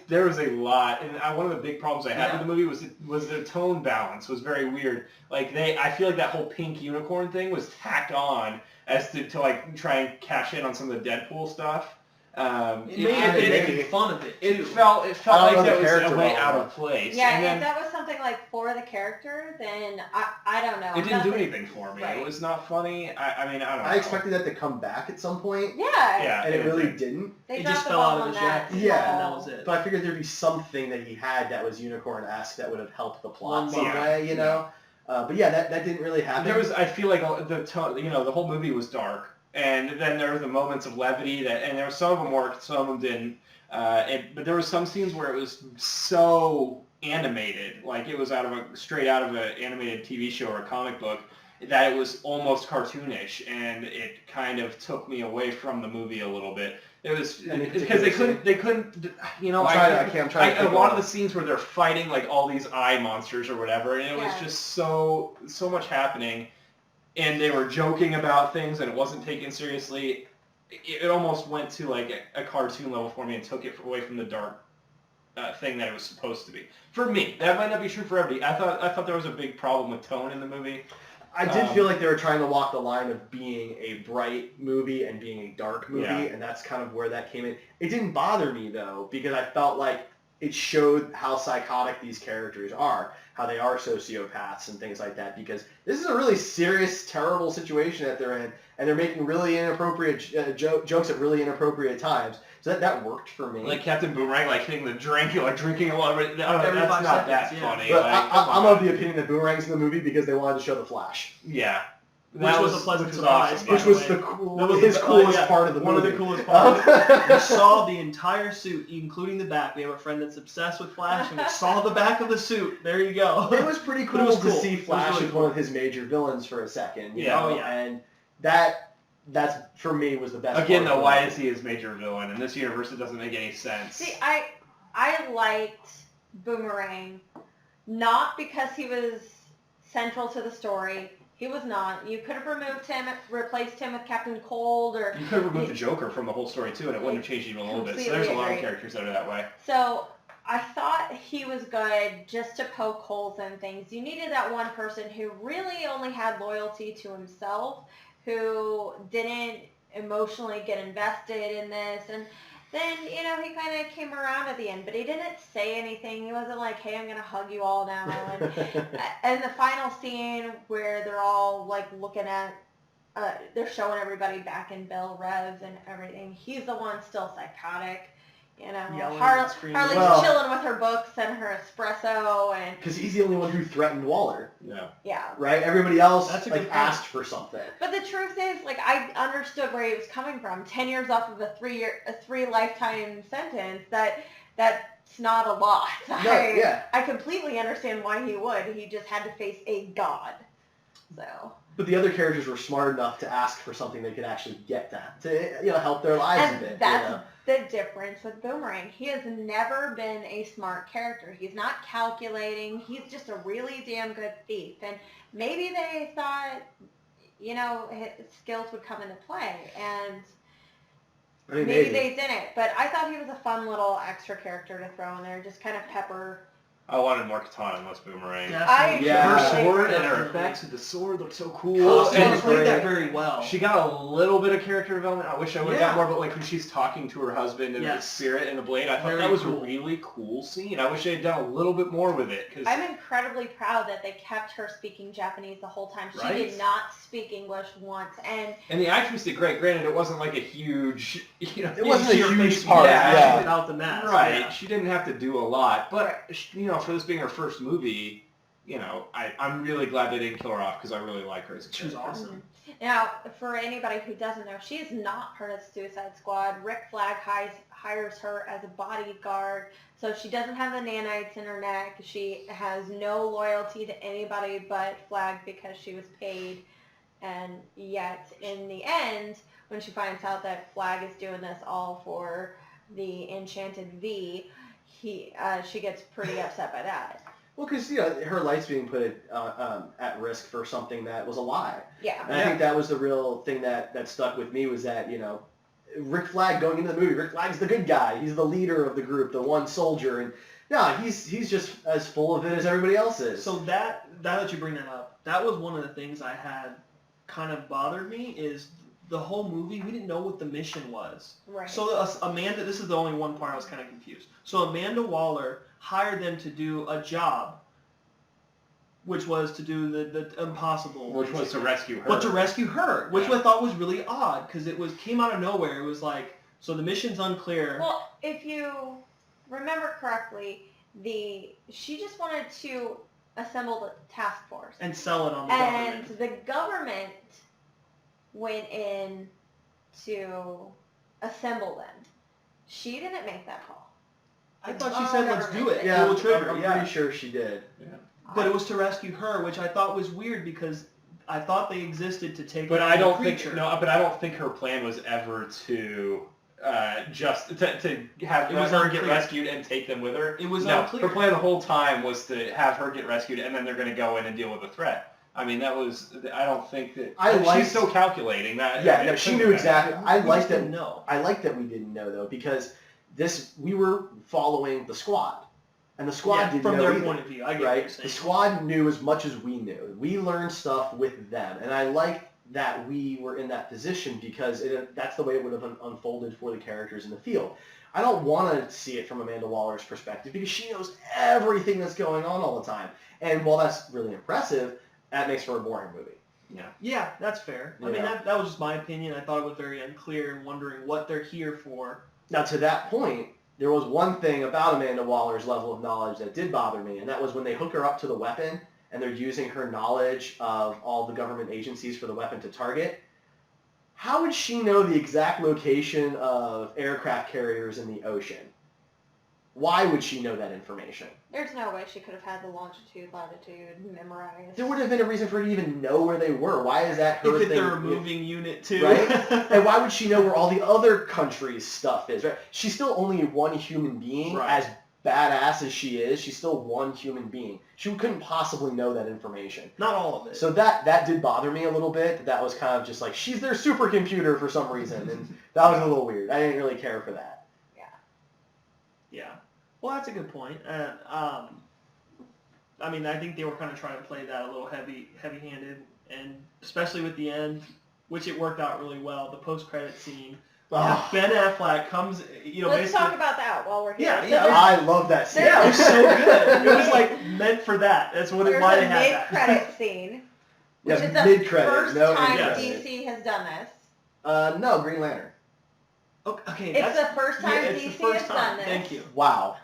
There was a lot, and one of the big problems I had with the movie was the tone balance was very weird. Like I feel like that whole pink unicorn thing was tacked on as to like try and cash in on some of the Deadpool stuff. making fun of it. It felt like that was a way out of place. Yeah, and if then that was something like for the character, then I don't know. it didn't do anything for me. Right. It was not funny. I mean, I don't know. I expected that to come back at some point, Yeah. and it really didn't. They It dropped just the fell ball out of on his that. jacket. Yeah. And that was it. But I figured there'd be something that he had that was unicorn-esque that would have helped the plot some Yeah. way, you know? But yeah, that didn't really happen. I feel like the tone, the whole movie was dark, and then there were the moments of levity and there were some of them worked, some of them didn't. But there were some scenes where it was so animated, like it was straight out of an animated TV show or a comic book, that it was almost cartoonish, and it kind of took me away from the movie a little bit. It was because they couldn't, a lot of the scenes where they're fighting like all these eye monsters or whatever, and it was just so much happening, and they were joking about things, and it wasn't taken seriously. It almost went to like a cartoon level for me and took it away from the dark thing that it was supposed to be. For me, that might not be true for everybody. I thought there was a big problem with tone in the movie. I did feel like they were trying to walk the line of being a bright movie and being a dark movie, and that's kind of where that came in. It didn't bother me, though, because I felt like it showed how psychotic these characters are, how they are sociopaths and things like that, because this is a really serious, terrible situation that they're in, and they're making really inappropriate jokes at really inappropriate times. So that worked for me. Like Captain Boomerang, like hitting the drink, like drinking a lot of it. Every That's 5 not seconds, that yeah. funny. But Like, I'm of the opinion that Boomerang's in the movie because they wanted to show the Flash. Yeah. Which was a pleasant which surprise. awesome, by Which the was way. the That was his coolest part of the movie. One of the coolest parts. We saw the entire suit, including the back. We have a friend that's obsessed with Flash, and we saw the back of the suit. There you go. It was pretty cool, But it was to cool. see It was Flash really as one of his major villains for a second. You Yeah. know? Oh, yeah. And that's for me was the best. Again, part though, of why the is he his major villain? In this universe, it doesn't make any sense. See, I liked Boomerang, not because he was central to the story. He was not. You could have removed him, replaced him with Captain Cold, or... You could have removed the Joker from the whole story, too, and it wouldn't have changed even a little bit. So there's a lot of Completely characters that are that way. So I thought he was good just to poke holes in things. You needed that one person who really only had loyalty to himself, who didn't emotionally get invested in this. And then, he kind of came around at the end, but he didn't say anything. He wasn't like, hey, I'm going to hug you all now. And the final scene where they're all like looking at, they're showing everybody back in Belle Revs and everything. He's the one still psychotic. Yelling Harley's and screaming. chilling with her books and her espresso, and Because he's the only one who threatened Waller, yeah. right? Everybody else That's a good point. asked for something. But the truth is, I understood where he was coming from. 10 years off of a 3 lifetime sentence. That's not a lot. No, yeah. I completely understand why he would. He just had to face a god. So. But the other characters were smart enough to ask for something they could actually get to help their lives a bit. That's the difference with Boomerang. He has never been a smart character. He's not calculating. He's just a really damn good thief. And maybe they thought, his skills would come into play. And maybe they didn't. But I thought he was a fun little extra character to throw in there. Just kind of pepper. I wanted more Katana and less Boomerang. Definitely. Yeah. Her sword and her Definitely. effects with the sword looked so cool. Costume And played that very well. she got a little bit of character development. I wish I would have Yeah. got more, but like when she's talking to her husband and the Yes. spirit and the blade, I thought Very that was cool. a really cool scene. I wish they had done a little bit more with it. Cause I'm incredibly proud that they kept her speaking Japanese the whole time. She Right? did not speak English once. and the actress did great. Granted, it wasn't like a huge, It wasn't see a her huge face part. yeah. without the mask. right. Yeah. She didn't have to do a lot, but Right. for this being her first movie, I'm really glad they didn't kill her off because I really like her as a She was character. awesome. Now, for anybody who doesn't know, she is not part of the Suicide Squad. Rick Flag hires her as a bodyguard, so she doesn't have the nanites in her neck. She has no loyalty to anybody but Flag because she was paid. And yet, in the end, when she finds out that Flag is doing this all for the Enchanted V, she gets pretty upset by that. Well, because her life's being put at risk for something that was a lie. Yeah. And I think that was the real thing that stuck with me was that Rick Flag going into the movie. Rick Flag's the good guy. He's the leader of the group, the one soldier, and he's just as full of it as everybody else is. So that you bring that up, that was one of the things I had kind of bothered me is the whole movie, we didn't know what the mission was. Right. So Amanda, this is the only one part I was kind of confused. So Amanda Waller hired them to do a job, which was to do the impossible. Which was to rescue her. But to rescue her, which I thought was really odd because it came out of nowhere. It was like, so the mission's unclear. Well, if you remember correctly, she just wanted to assemble the task force. And sell it on the And government. the government went in to assemble them. She didn't make that call. I thought she said, let's do it. Yeah, Pull the trigger. I'm pretty sure she did. Yeah. But it was to rescue her, which I thought was weird because I thought they existed to take But out I the don't creature. but I don't think her plan was ever to just to have It was her unclear. get rescued and take them with her. It was no, unclear. her plan the whole time was to have her get rescued and then they're going to go in and deal with the threat. I mean, I don't think that she's so calculating that. Yeah, no, she knew exactly. I We like just that. didn't know. I like that we didn't know though because we were following the squad, and the squad didn't from know their either, point of view. I get what right? you're saying. The squad knew as much as we knew. We learned stuff with them, and I like that we were in that position because that's the way it would have unfolded for the characters in the field. I don't want to see it from Amanda Waller's perspective because she knows everything that's going on all the time. And while that's really impressive, that makes for a boring movie. Yeah, that's fair. I mean, that was just my opinion. I thought it was very unclear and wondering what they're here for. Now, to that point, there was one thing about Amanda Waller's level of knowledge that did bother me, and that was when they hook her up to the weapon and they're using her knowledge of all the government agencies for the weapon to target. How would she know the exact location of aircraft carriers in the ocean? Why would she know that information? There's no way she could have had the longitude, latitude memorized. There would have been a reason for her to even know where they were. Why is that her If thing? they're a moving unit too. Right? And why would she know where all the other countries' stuff is, right? She's still only one human being. Right. As badass as she is, she's still one human being. She couldn't possibly know that information. Not all of it. So that did bother me a little bit. That was kind of just like, she's their supercomputer for some reason. And that was a little weird. I didn't really care for that. Yeah. Well, that's a good point. I mean, I think they were kind of trying to play that a little heavy-handed, and especially with the end, which it worked out really well. The post-credit scene. Oh. Ben Affleck comes, Let's talk about that while we're here. Yeah, I love that scene. Yeah, it was so good. It was like meant for that. That's why they had that. There's a mid-credit scene, which is the mid-credit, first no time end-credit. DC has done this. No, Green Lantern. Okay, It's the first time it's the DC first has time. done this. Thank you. Wow.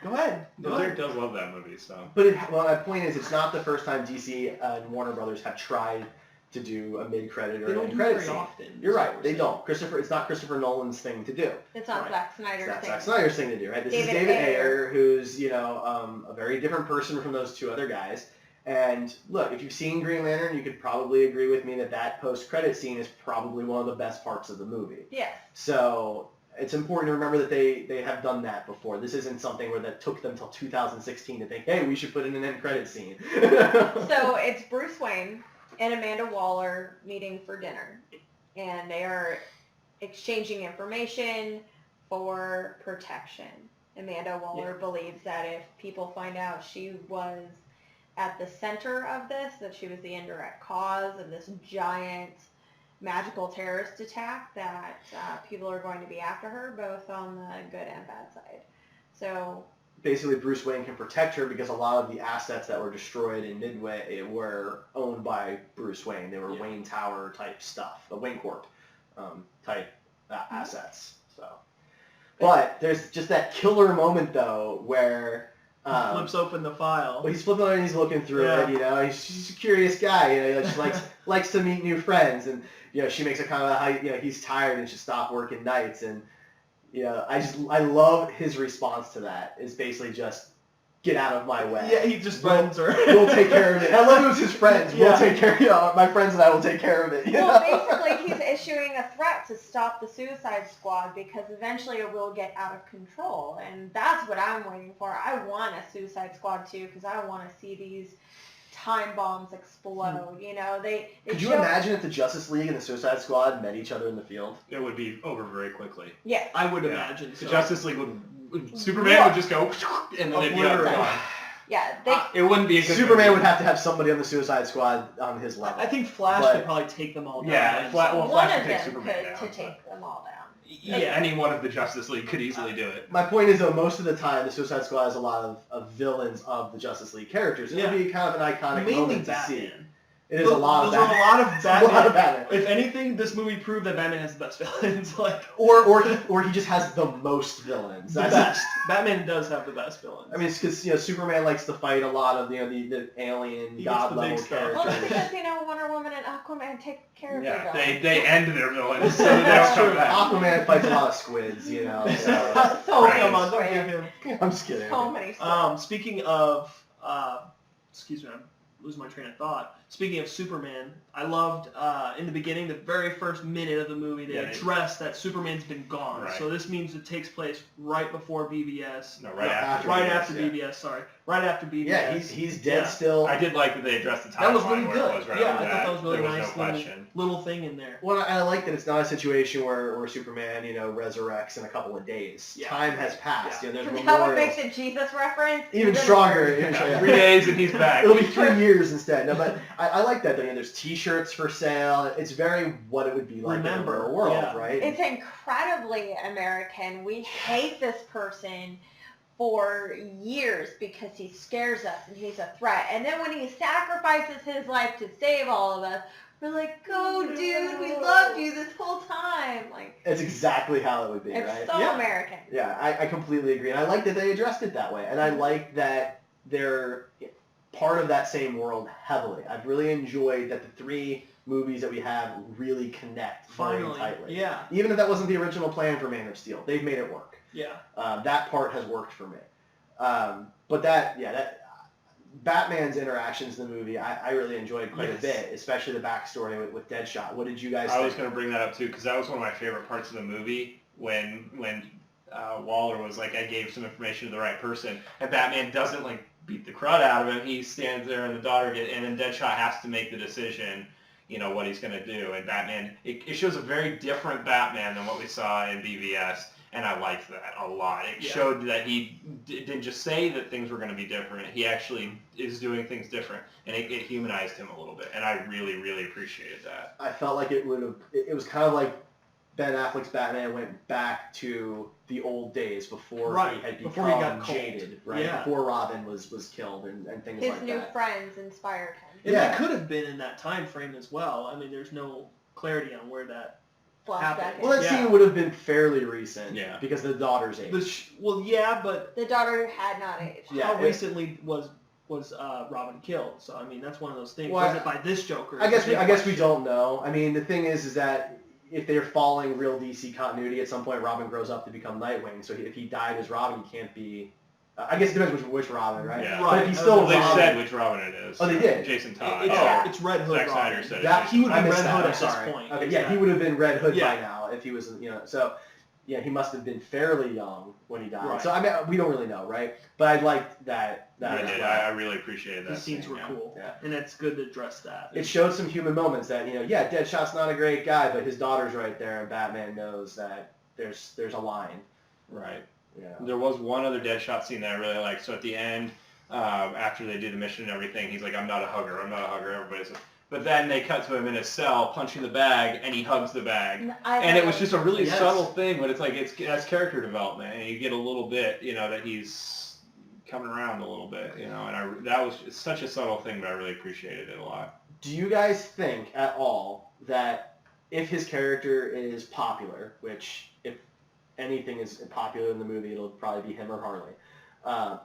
Go ahead. Derek does love that movie, so. But my point is, it's not the first time DC and Warner Brothers have tried to do a mid-credit or an end-credit scene. Often. You're right. They don't. It's not Christopher Nolan's thing to do. It's not Zack Snyder's It's not thing. Zack Snyder's thing to do, right? This is David Ayer, who's a very different person from those two other guys. And look, if you've seen Green Lantern, you could probably agree with me that post-credit scene is probably one of the best parts of the movie. Yes. So it's important to remember that they have done that before. This isn't something where that took them till 2016 to think, hey, we should put in an end credit scene. So it's Bruce Wayne and Amanda Waller meeting for dinner, and they are exchanging information for protection. Amanda Waller believes that if people find out she was at the center of this, that she was the indirect cause of this giant magical terrorist attack, that people are going to be after her, both on the good and bad side. So basically, Bruce Wayne can protect her because a lot of the assets that were destroyed in Midway were owned by Bruce Wayne. They were Wayne Tower type stuff, the Wayne Corp type assets. So, but there's just that killer moment though where he flips open the file. Well, he's flipping it and he's looking through it. He's a curious guy. He just likes to meet new friends, and she makes a comment about how he's tired and should stop working nights, and I love his response to that. Is basically just get out of my way. Yeah, he just runs her. We'll take care of it. I love it was his friends. We'll take care of my friends and I will take care of it. Well, basically, he's issuing a threat to stop the Suicide Squad because eventually it will get out of control, and that's what I'm waiting for. I want a Suicide Squad too because I want to see these time bombs explode. They Could you imagine if the Justice League and the Suicide Squad met each other in the field? It would be over very quickly. Yeah, I would imagine. So. The Justice League Superman would just go and then they'd be gone. Yeah, it wouldn't be a good Superman movie. would have to have somebody on the Suicide Squad on his level. I think Flash could probably take them all down. Yeah, one Flash of could take them Superman could down. to take them all down. Yeah, any one of the Justice League could easily do it. My point is, though, most of the time, the Suicide Squad has a lot of villains of the Justice League characters. It would be kind of an iconic Mainly moment to Batman. see. It is a lot of Batman. Batman. A lot of Batman. A lot of Batman. If anything, this movie proved that Batman has the best villains. Or he just has the most villains. The best. Batman does have the best villains. I mean, it's because Superman likes to fight a lot of the alien god level characters. Well, it's because Wonder Woman and Aquaman take care of their villains. They end their villains. So That's true. Aquaman fights a lot of squids, So. So many come on, don't squids. give him. I'm just kidding. So many squids. Speaking of, excuse me, I'm losing my train of thought. Speaking of Superman, I loved in the beginning, the very first minute of the movie, they addressed that Superman's been gone. Right. So this means it takes place right before BVS. No, right after BVS. Sorry, right after BVS. Yeah, he's dead still. I did like that they addressed the timeline. That was really where good. It was right I after thought that was really there was nice no question. little thing in there. Well, I like that it's not a situation where Superman, resurrects in a couple of days. Yeah. Time has passed. Is There's that what memorials. makes it Jesus reference? Even stronger. Yeah, 3 days and he's back. It'll be 3 years instead. No, but I like that. There's T-shirts for sale. It's very what it would be like in a real world, right? It's incredibly American. We hate this person for years because he scares us and he's a threat. And then when he sacrifices his life to save all of us, we're like, go, dude, we loved you this whole time. It's exactly how it would be, it's right? so American. Yeah, I completely agree. And I like that they addressed it that way. And I like that they're part of that same world heavily. I've really enjoyed that the 3 movies that we have really connect very tightly. Yeah. Even if that wasn't the original plan for Man of Steel, they've made it work. Yeah. That part has worked for me. But that Batman's interactions in the movie, I really enjoyed quite a bit, especially the backstory with Deadshot. What did you guys think? I was going to bring that up too because that was one of my favorite parts of the movie when Waller was like, I gave some information to the right person, and Batman doesn't beat the crud out of him. He stands there and the daughter and then Deadshot has to make the decision, what he's going to do. And Batman, it shows a very different Batman than what we saw in BVS. and I liked that a lot. It showed that he didn't just say that things were going to be different. He actually is doing things different, and it humanized him a little bit, and I really, really appreciated that. I felt like it was kind of like Ben Affleck's Batman went back to the old days before he had become jaded, right? Yeah. Before Robin was killed and things like that. His new friends inspired him. And that could have been in that time frame as well. I mean, there's no clarity on where that happened. Well, that scene would have been fairly recent, because the daughter's age. But the daughter had not aged. How recently was Robin killed? So I mean, that's one of those things. Well, was it by this Joker? I guess we don't know. I mean, the thing is that if they're following real DC continuity, at some point Robin grows up to become Nightwing. So if he died as Robin, he can't be. I guess it depends which Robin, right? Yeah. But if he's still They Robin, said which Robin it is. Oh, they did? Jason Todd. It's Red Hood. Zack Snyder Robin. said that, he would be Red Hood at this point. Okay, he would have been Red Hood by now if he was, So, yeah, he must have been fairly young when he died. Right. So I mean, we don't really know, right? But I liked that. I really appreciated that. The scenes were cool, yeah. And it's good to address that. It showed some human moments that Deadshot's not a great guy, but his daughter's right there, and Batman knows that there's a line. Right. Yeah. There was one other Deadshot scene that I really liked. So at the end, after they do the mission and everything, he's like, I'm not a hugger. Everybody's like, but then they cut to him in his cell, punching the bag, and he hugs the bag. And it was just a really subtle thing, but it's like, that's character development, and you get a little bit, that he's coming around a little bit, and that was such a subtle thing, but I really appreciated it a lot. Do you guys think at all that if his character is popular, which if anything is popular in the movie, it'll probably be him or Harley.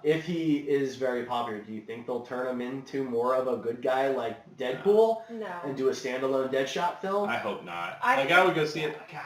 If he is very popular, do you think they'll turn him into more of a good guy like Deadpool? No. And do a standalone Deadshot film? I hope not. I would go see it. God,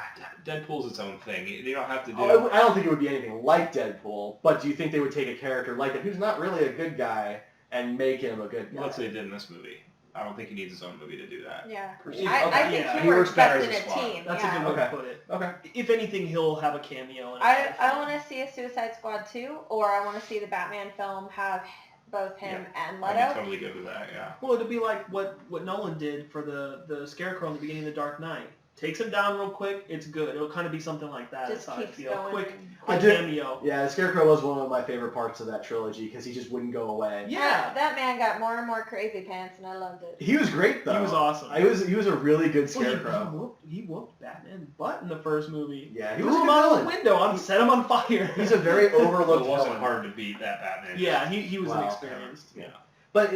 Deadpool's its own thing. You don't have to do. I don't think it would be anything like Deadpool, but do you think they would take a character like that who's not really a good guy and make him a good guy? That's what they did in this movie. I don't think he needs his own movie to do that. Yeah. Personally. I think he he works works better best as in a a squad. team. That's a good way to put it. Okay. If anything, he'll have a cameo. I want to see a Suicide Squad 2, or I want to see the Batman film have both him and Leto. I'd be totally good with that, yeah. Well, it'll be like what Nolan did for the Scarecrow in the beginning of The Dark Knight. Takes him down real quick, it's good. It'll kind of be something like that. Just That's how I keeps feel. going. Quick I did- cameo. Yeah, the Scarecrow was one of my favorite parts of that trilogy because he just wouldn't go away. Yeah. That man got more and more crazy pants, and I loved it. He was great though. He was awesome. He was a really good Well, Scarecrow. he whooped Batman's butt in the first movie. Yeah, he Threw was a him good out of villain. the window, set him on fire. He's a very overlooked It wasn't villain. hard to beat that Batman. Yeah, he was Wow. inexperienced. Yeah. But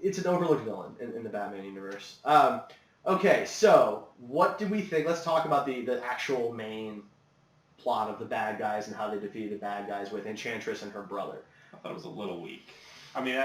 it's an overlooked villain in the Batman universe. Okay, so what do we think? Let's talk about the actual main plot of the bad guys and how they defeated the bad guys with Enchantress and her brother. I thought it was a little weak. I mean,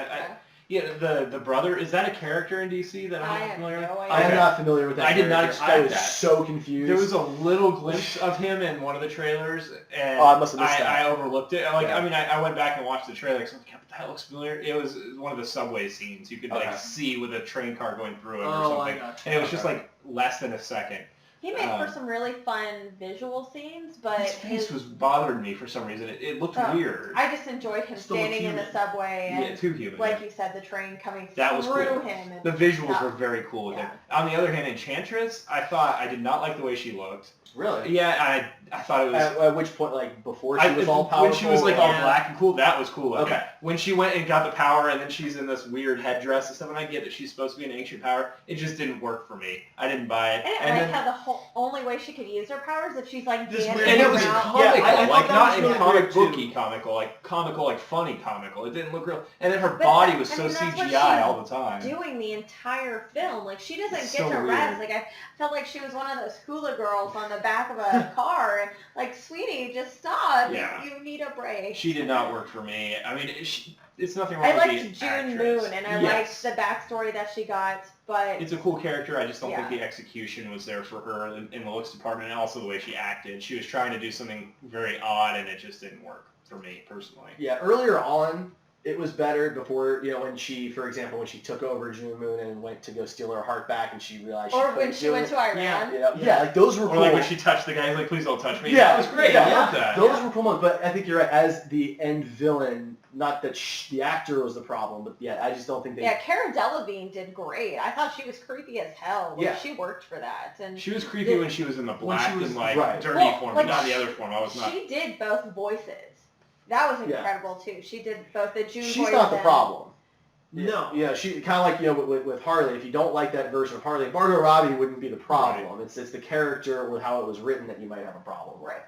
the brother, is that a character in DC that I'm not familiar with? I am not familiar with that. I did not character. expect I was that. so confused. There was a little glimpse of him in one of the trailers, and I must have missed that. I overlooked it. Like, Yeah. I mean, I went back and watched the trailer. Because that looks familiar. It was one of the subway scenes. You could like see with a train car going through it or something, and it was just like less than a second. He made for some really fun visual scenes, but His face was bothering me for some reason. It looked weird. I just enjoyed him Still standing in the human. subway and, too human. like you said, the train coming That was through cool. him. And The visuals stuff. were very cool with him. On the other hand, Enchantress, I did not like the way she looked. Really? Yeah, I thought it was... At which point, like, before she was all powerful? When she was, like, all black and cool, that was cool. Okay. When she went and got the power, and then she's in this weird headdress and stuff, and I get that she's supposed to be an ancient power, it just didn't work for me. I didn't buy it. I didn't like how the only way she could use her powers if she's, like, This dancing weird- And it was around. comical, Yeah, I thought like that not was in really comic weird, too. booky comical, like funny comical. It didn't look real. And then her But body that- was I so mean, that's what CGI she's all the time. doing the entire film. Like, she doesn't It's get so to rest. weird. Like, I felt like she was one of those hula girls on the back of a car. And, like, sweetie, just stop. Yeah. You need a break. She did not work for me. I mean, it's nothing wrong I with liked the June actress. Moon, and I Yes. liked the backstory that she got, but... It's a cool character. I just don't think Yeah. the execution was there for her in the looks department, and also the way she acted. She was trying to do something very odd, and it just didn't work for me personally. Yeah, earlier on, it was better before, when she, for example, when she took over June Moon and went to go steal her heart back, and she realized. Or when she went to Iran. Yeah, like those were Or cool. like when she touched the guy, he's like, please don't touch me. Yeah, That was great. Yeah, I love that. Those were cool moments, but I think you're right. As the end villain, not that the actor was the problem, but yeah, I just don't think they. Yeah, Cara Delevingne did great. I thought she was creepy as hell. Like, Yeah. She worked for that. And She was creepy when she was in the black was- and like right. dirty Well, form, like, but not in the other form. I was not. She did both voices. That was Yeah. incredible too. She did both the June She's voice not the and- problem. No. Yeah, she kind of like with Harley. If you don't like that version of Harley, Margot Robbie wouldn't be the problem. It's the character with how it was written that you might have a problem with. Right.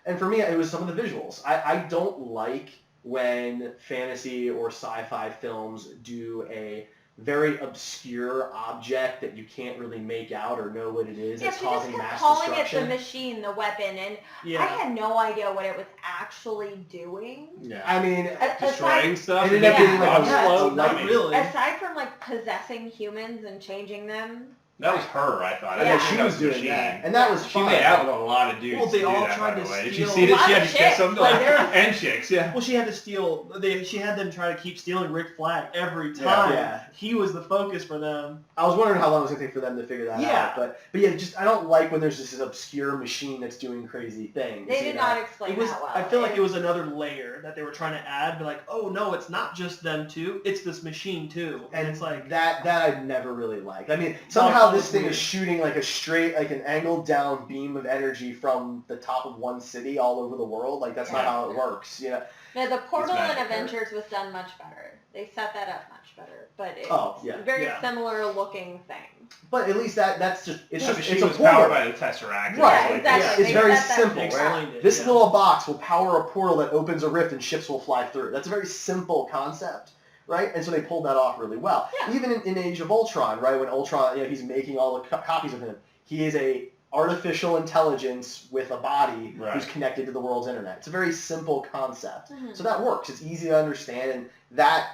And for me, it was some of the visuals. I don't like when fantasy or sci-fi films do a very obscure object that you can't really make out or know what it is. Yeah, It's she just causing kept mass calling it destruction. the machine, the weapon, and Yeah. I had no idea what it was actually doing. Yeah. I mean, Destroying stuff. It ended up being like a slow not lightning. really. Aside from like possessing humans and changing them. That was her, I thought. I Yeah. didn't she think that was the doing machine. that, and that was She fine. made out with a lot of dudes. Well, they to do all that, tried by the to way. Did steal- you see A that? lot She had of to kiss chicks, them. like, they're- And chicks, yeah. Well, she had to steal. She had them try to keep stealing Rick Flag every time. Yeah. He was the focus for them. I was wondering how long it was going to take for them to figure that Yeah. out. But yeah, just I don't like when there's this obscure machine that's doing crazy things. They did not explain It was. that well. I feel like it was another layer that they were trying to add. But like, oh no, it's not just them two. It's this machine too. And it's like that I never really liked. I mean, somehow it's this thing weird. is shooting like a straight, like an angled down beam of energy from the top of one city all over the world. Like that's not Yeah. how it works. No, the portal in magic, Avengers was done much better. They set that up much better, but it's very Yeah. similar looking thing. But at least that's just it's Yeah, just but she it's a was portal. powered by the Tesseract. Right, Like, exactly. It's They very set that simple, They right? explained it, This yeah. little box will power a portal that opens a rift and ships will fly through. That's a very simple concept, right? And so they pulled that off really well. Yeah. Even in Age of Ultron, right? When Ultron, he's making all the copies of him. He is a artificial intelligence with a body Right. who's connected to the world's internet. It's a very simple concept. Mhm. So that works. It's easy to understand, and that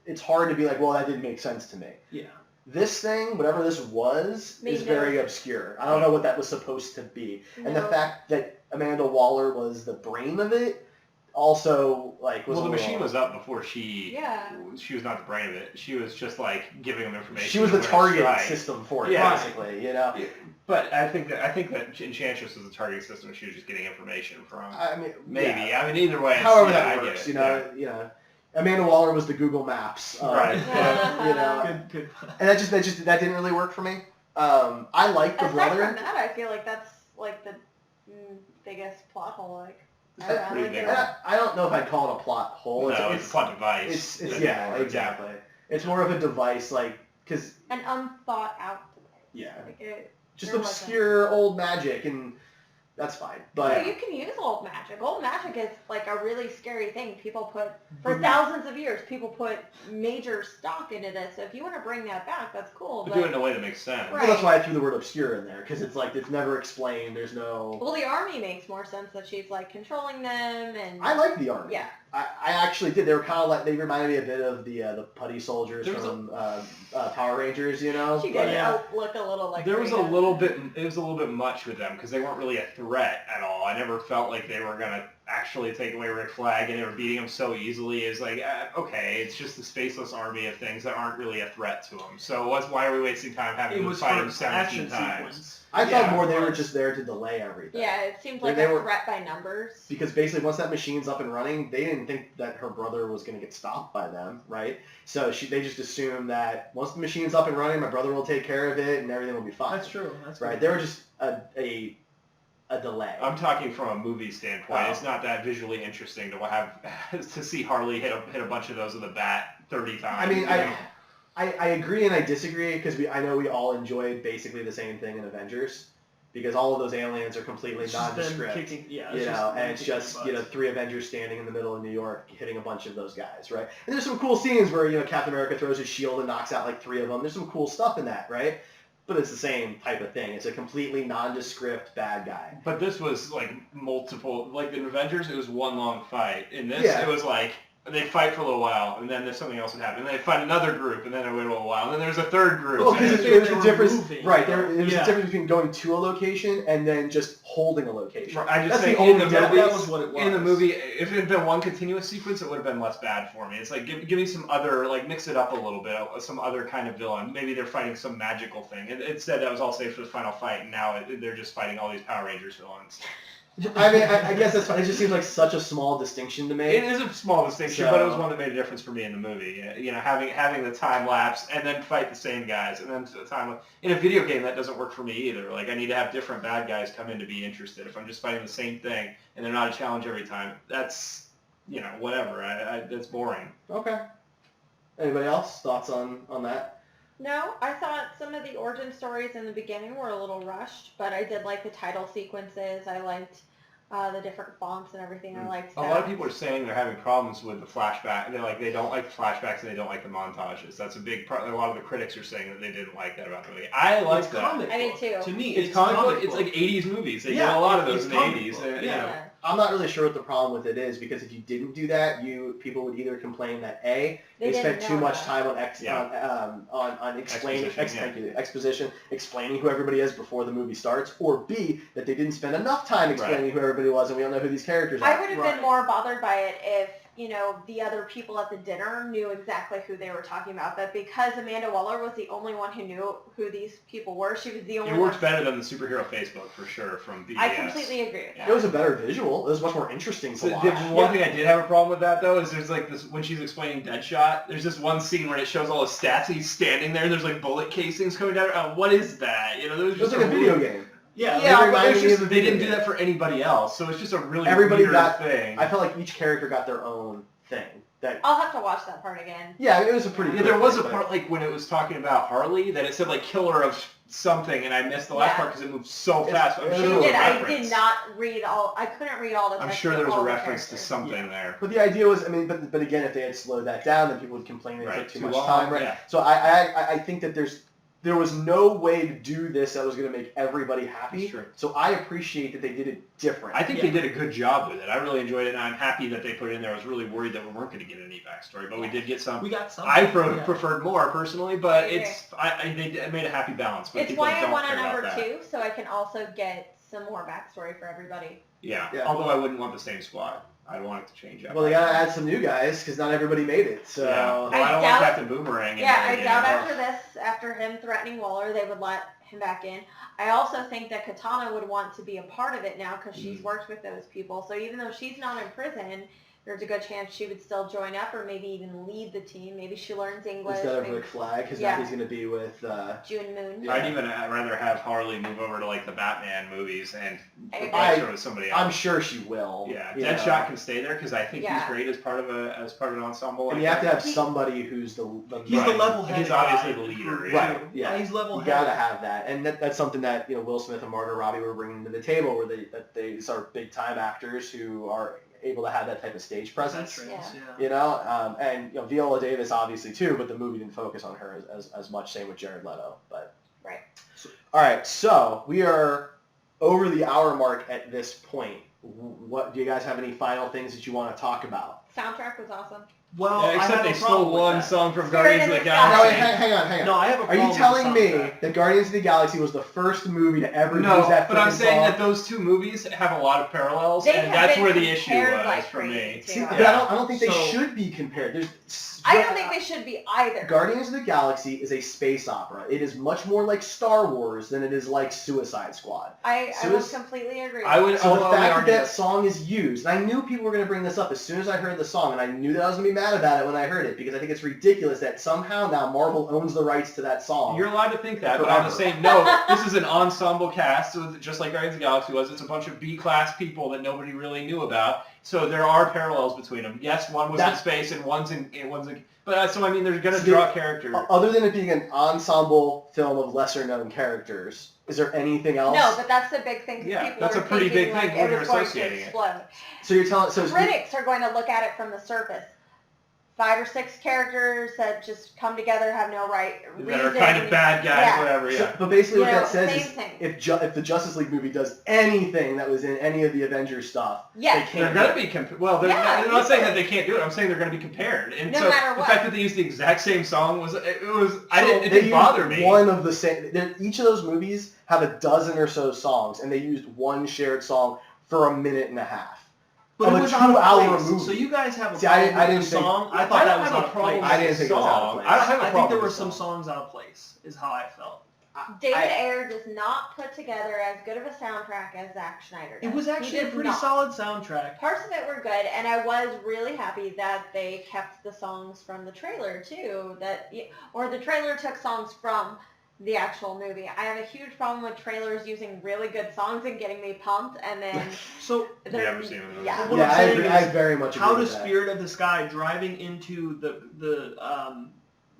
it's hard to be like, well, that didn't make sense to me. yeah. This thing, whatever this was, Made is no very sense. obscure. I don't know what that was supposed to be. And the No. fact that Amanda Waller was the brain of it also was Well, a the little... machine was up before she. Yeah. She was not the brain of it. She was just like giving them information. She was the when to target strike. system for it, Yeah. basically. But I think that Enchantress was the target system. She was just getting information from. I mean, Maybe. yeah. I mean, either way. It's, However yeah, that I works, get it. Amanda Waller was the Google Maps, Right. Good. and that didn't really work for me. I like the Aside brother. from that, I feel like that's like the biggest plot hole. Like, That's pretty big. I don't know if I'd call it a plot hole. No, it's a plot device. It's Yeah, exactly. It's more of a device, because an unthought out device. Yeah. Like just there wasn't. obscure old magic, and that's fine. But Well, you can use old magic. Old magic is like a really scary thing. People put, for thousands of years, people put major stock into this. So if you want to bring that back, that's cool. But do it in a way that makes sense. Right. well, that's why I threw the word obscure in there, because it's it's never explained. There's no. Well, the army makes more sense that she's like controlling them and. I like the army. Yeah. I actually did. They were kind of they reminded me a bit of the putty soldiers There was from Power Rangers, She did Yeah. look a little like. There was a Rita. little bit. It was a little bit much with them because they weren't really a threat at all. I never felt like they were gonna actually take away Rick Flag, and they were beating him so easily. It's like, okay, it's just the spaceless army of things that aren't really a threat to him. So why are we wasting time having It to was fight for him 17 action times? sequence. I Yeah. thought more they were just there to delay everything. Yeah, it seemed like They a were- threat by numbers. Because basically, once that machine's up and running, they didn't think that her brother was going to get stopped by them, right? So they just assumed that once the machine's up and running, my brother will take care of it, and everything will be fine. That's true. That's Right? good. They were just a delay. I'm talking from a movie standpoint. Oh. It's not that visually interesting to have to see Harley hit a bunch of those with a bat 30 times. I mean, you know? I agree and I disagree because I know we all enjoyed basically the same thing in Avengers because all of those aliens are completely It's just them nondescript. kicking- yeah, You it's know, just and them it's kicking just butts. 3 Avengers standing in the middle of New York hitting a bunch of those guys, right? And there's some cool scenes where Captain America throws his shield and knocks out 3 of them. There's some cool stuff in that, right? But it's the same type of thing. It's a completely nondescript bad guy. But this was multiple. Like in Avengers, it was one long fight. In this, Yeah. it was they'd fight for a little while, and then there's something else would happen. And they'd find another group, and then it wait a little while. And then there's a third group. Well, because it was a difference, moving, right? There was yeah. a difference between going to a location and then just holding a location. I just That's think the in only the difference. movie, that was what it was. in the movie, if it had been one continuous sequence, it would have been less bad for me. It's like give me some other, like mix it up a little bit, some other kind of villain. Maybe they're fighting some magical thing. It said that was all safe for the final fight, and now they're just fighting all these Power Rangers villains. I mean, I guess that's fine. It just seems like such a small distinction to make. It is a small distinction, So- but it was one that made a difference for me in the movie. You know, having the time lapse and then fight the same guys, and then the time in a video game that doesn't work for me either. Like I need to have different bad guys come in to be interested. If I'm just fighting the same thing and they're not a challenge every time, that's whatever. That's boring. Okay. Anybody else thoughts on that? No, I thought some of the origin stories in the beginning were a little rushed, but I did like the title sequences. I liked the different fonts and everything. I liked A that. lot of people are saying they're having problems with the flashback. They don't like the flashbacks and they don't like the montages. That's a big part. A lot of the critics are saying that they didn't like that about the movie. I like It's that. comic I did book. too. To me, It's comic book. It's book. like 80s movies. They Yeah, did a lot of those it's in the comic 80s. book. Yeah. I'm not really sure what the problem with it is because if you didn't do that, people would either complain that they didn't spent too know much that. time on explaining exposition, explaining who everybody is before the movie starts, or B, that they didn't spend enough time explaining who everybody was and we don't know who these characters are. I would have Right. been more bothered by it if, the other people at the dinner knew exactly who they were talking about. But because Amanda Waller was the only one who knew who these people were, she was the only It one. works better than the superhero Facebook for sure from BBS. I completely agree with that. It was a better visual. It was much more interesting to So watch. the one thing I did have a problem with that though is there's like this when she's explaining Deadshot. There's this one scene where it shows all his stats. And he's standing there. And there's like bullet casings coming down. What is that? There was It was just like a video game. Yeah. They Yeah, but reminded it's me just, of a they video didn't do game. that for anybody else. So it's just a really Everybody weird got- thing. I felt like each character got their own thing. I'll have to watch that part again. Yeah, it was a pretty. Yeah, there was a quick, part like when it was talking about Harley that it said like killer of something, and I missed the last Yeah. part because it moved so It's- fast. I'm it sure was there was a I reference. did not read all. I couldn't read all the I'm text sure of there was a all the reference to characters. something there. But the idea was, but again, if they had slowed that down, then people would complain they Right, took too too much long, time. Right. yeah. So I think that there was no way to do this that was going to make everybody happy. That's true. So I appreciate that they did it different. I think they did a good job with it. I really enjoyed it, and I'm happy that they put it in there. I was really worried that we weren't going to get any backstory, but we did get some. We got some. I preferred more personally, but Okay. they made a happy balance. But It's people why I don't want a care about number that. 2, so I can also get some more backstory for everybody. Yeah. Yeah. Although I wouldn't want the same squad. I'd want it to change up. Well, they got to add some new guys because not everybody made it. So Yeah. Well, I I don't doubt- want Captain Boomerang. in Yeah, there I again. doubt after him threatening Waller, they would let him back in. I also think that Katana would want to be a part of it now because she's worked with those people. So even though she's not in prison, there's a good chance she would still join up or maybe even lead the team. Maybe she learns English. instead of maybe Rick Flag, because Yeah. now he's going to be with. June Moon. Yeah. I'd even rather have Harley move over to like the Batman movies and I replace her with somebody else. I'm sure she will. Yeah, you Deadshot know. can stay there because I think Yeah. he's great as part of an ensemble. And like you have to that. have somebody who's the He's Right. the level-headed He's obviously guy. the leader, Right. Yeah. He's You level-headed. got to have that, and that's something that Will Smith and Margot Robbie were bringing to the table, where they are big time actors who are able to have that type of stage presence. Veterans, You know, and Viola Davis obviously too, but the movie didn't focus on her as much. Same with Jared Leto, but Right. all right, so we are over the hour mark at this point. What do you guys have any final things that you want to talk about? Soundtrack was awesome. Well, Yeah, I except have they a stole problem with one that. song from Spirit Guardians in of the the Sky. No, wait, Galaxy. hang on. No, I have a Are problem you telling with the me soundtrack. that Guardians of the Galaxy was the first movie to ever use No, that but I'm freaking saying song? that those two movies have a lot of parallels, They and have that's been where the issue compared was like for me. crazy, too. See, Yeah. but I don't think they So- should be compared. I don't think they should be either. Guardians of the Galaxy is a space opera. It is much more like Star Wars than it is like Suicide Squad. I So would it's- completely agree. I would. So the I'll fact that argue that song is used, and I knew people were going to bring this up as soon as I heard the song, and I knew that I was going to be mad about it when I heard it, because I think it's ridiculous that somehow now Marvel owns the rights to that song. You're allowed to think that, but on the Forever. same note, this is an ensemble cast, so just like Guardians of the Galaxy was. It's a bunch of B-class people that nobody really knew about. So there are parallels between them. Yes, one was in space and one's in. But so I mean, they're gonna draw character. Other than it being an ensemble film of lesser-known characters, is there anything else? No, but that's the big thing. 'Cause Yeah, people that's are a pretty thinking, big thing like, when it you're was going to associating it. explode. So you're telling... So Critics are going to look at it from the surface. 5 or 6 characters that just come together, have no reason. That are kind of bad guys, Yeah. whatever. Yeah. So, but basically what You know, that says same is thing. if the Justice League movie does anything that was in any of the Avengers stuff, Yes. they can't. They're going to be Yeah, I'm not saying that they can't do it. I'm saying they're going to be compared. And No so matter the what. fact that they used the exact same song was it They didn't bother used me. one of the same. Each of those movies have a dozen or so songs, and they used one shared song for a minute and a half. But Of it a was out of 2-hour place. movie. So you guys have a See, problem I with didn't the think- song. I thought I that don't was have out a of problem place. with I didn't think it was out of song. place. I don't have a I think problem there with were the some song. songs out of place, is how I felt. David Ayer does not put together as good of a soundtrack as Zack Snyder does. It was He actually a did pretty not. solid soundtrack. Parts of it were good, and I was really happy that they kept the songs from the trailer too. Or the trailer took songs from the actual movie. I have a huge problem with trailers using really good songs and getting me pumped, and then So they're- Never seen it. Yeah. What Yeah, I'm I saying agree. is, I very much agree how with does that. Spirit of the Sky driving into the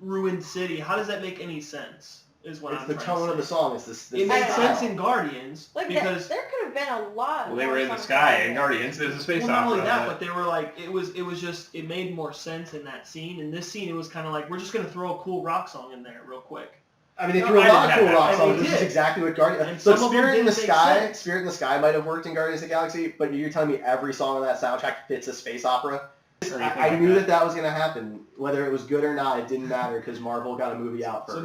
ruined city, how does that make any sense? Is what It's I'm the trying tone to of the say. song. It's this. It made style. sense in Guardians like because there could have been a lot. Well, they more were in the songs sky like in that. Guardians. There's a space well, not opera. only that, but they were like it was just it made more sense in that scene. In this scene, it was kind of like we're just gonna throw a cool rock song in there real quick. I mean, they No, threw a I lot of didn't cool have rock that. songs, They which is did. exactly what Guardians. And So some of them Spirit in the didn't make Sky, sense. Spirit in the Sky might have worked in Guardians of the Galaxy, but you're telling me every song on that soundtrack fits a space opera? Or anything I like knew that. that was going to happen. Whether it was good or not, it didn't matter because Marvel got a movie out first. So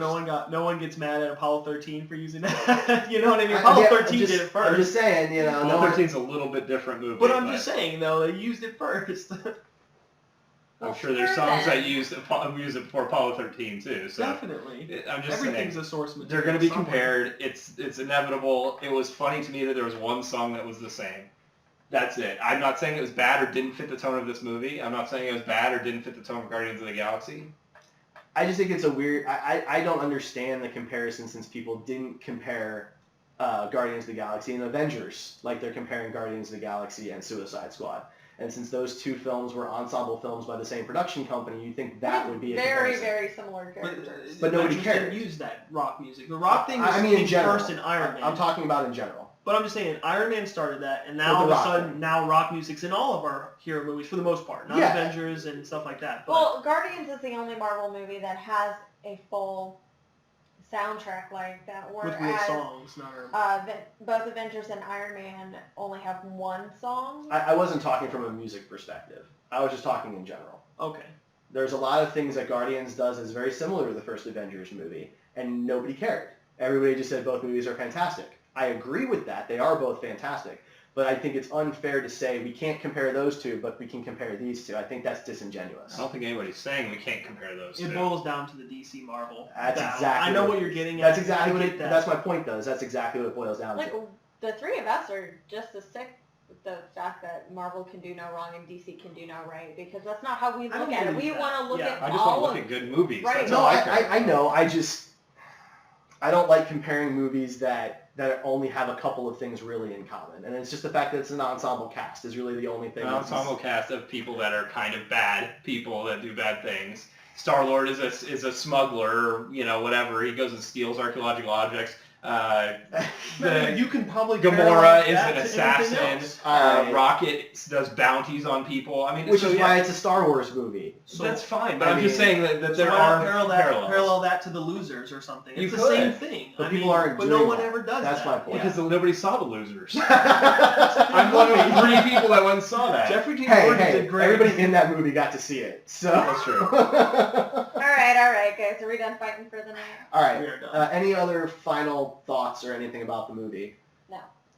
no one gets mad at Apollo 13 for using that. You know what I mean? Apollo Yeah, 13 did it first. I'm just saying, you know. Apollo 13's a little bit different movie. But I'm just saying though, they used it first. I'm sure there's songs that use it for Apollo 13 too. So Definitely. I'm just Everything's saying, a source material. they're going to be somewhere. compared. It's inevitable. It was funny to me that there was one song that was the same. That's it. I'm not saying it was bad or didn't fit the tone of this movie. I'm not saying it was bad or didn't fit the tone of Guardians of the Galaxy. I just think it's a weird. I don't understand the comparison since people didn't compare Guardians of the Galaxy and Avengers like they're comparing Guardians of the Galaxy and Suicide Squad. And since those two films were ensemble films by the same production company, you'd think that would be a very, comparison. very similar characters. But nobody Avengers cared. didn't use that rock music. The rock thing was I mean, in came general. first in Iron Man. I'm talking about in general. But I'm just saying, Iron Man started that, and now With all the of a rock sudden, thing. now rock music's in all of our hero movies for the most part. Not Yeah. Avengers and stuff like that. But Well, Guardians is the only Marvel movie that has a full soundtrack like that, with real whereas songs, not both Avengers and Iron Man only have one song. I wasn't talking from a music perspective. I was just talking in general. okay. There's a lot of things that Guardians does is very similar to the first Avengers movie, and nobody cared. Everybody just said both movies are fantastic. I agree with that. They are both fantastic. But I think it's unfair to say we can't compare those two, but we can compare these two. I think that's disingenuous. I don't think anybody's saying we can't compare those It two. boils down to the DC Marvel. That's battle. exactly I know what- what you're getting at. That's exactly I what get it, that. that's my point, though. Is that's exactly what it boils down Like to. the three of us are just as sick with the fact that Marvel can do no wrong and DC can do no right, because that's not how we I look don't at it. believe We that. want to look Yeah. at I just want all to look of at good movies. Right. That's No, all I care I about. know. I don't like comparing movies that only have a couple of things really in common. And it's just the fact that it's an ensemble cast is really the only thing. An ensemble cast of people that are kind of bad people that do bad things. Star-Lord is a smuggler, you know, whatever. He goes and steals archaeological objects. You can probably Gamora parallel is that an to anything assassin. else. Rocket does bounties on people. I mean, Which so, is yeah, why it's a Star Wars movie. So- that's fine. But I I'm just mean, saying that So there why not are parallel parallels. that to the Losers or something. You It's the could, same thing. but I people mean, aren't but doing no one that. ever does That's that. my point. Because nobody saw the Losers. hey, I'm one of 3 people that once saw that. Jeffrey Dean Morgan did great. everybody in that movie got to see it. So That's true. all right, guys. Are we done fighting for the night? All right. We are done. Any other final thoughts or anything about the movie?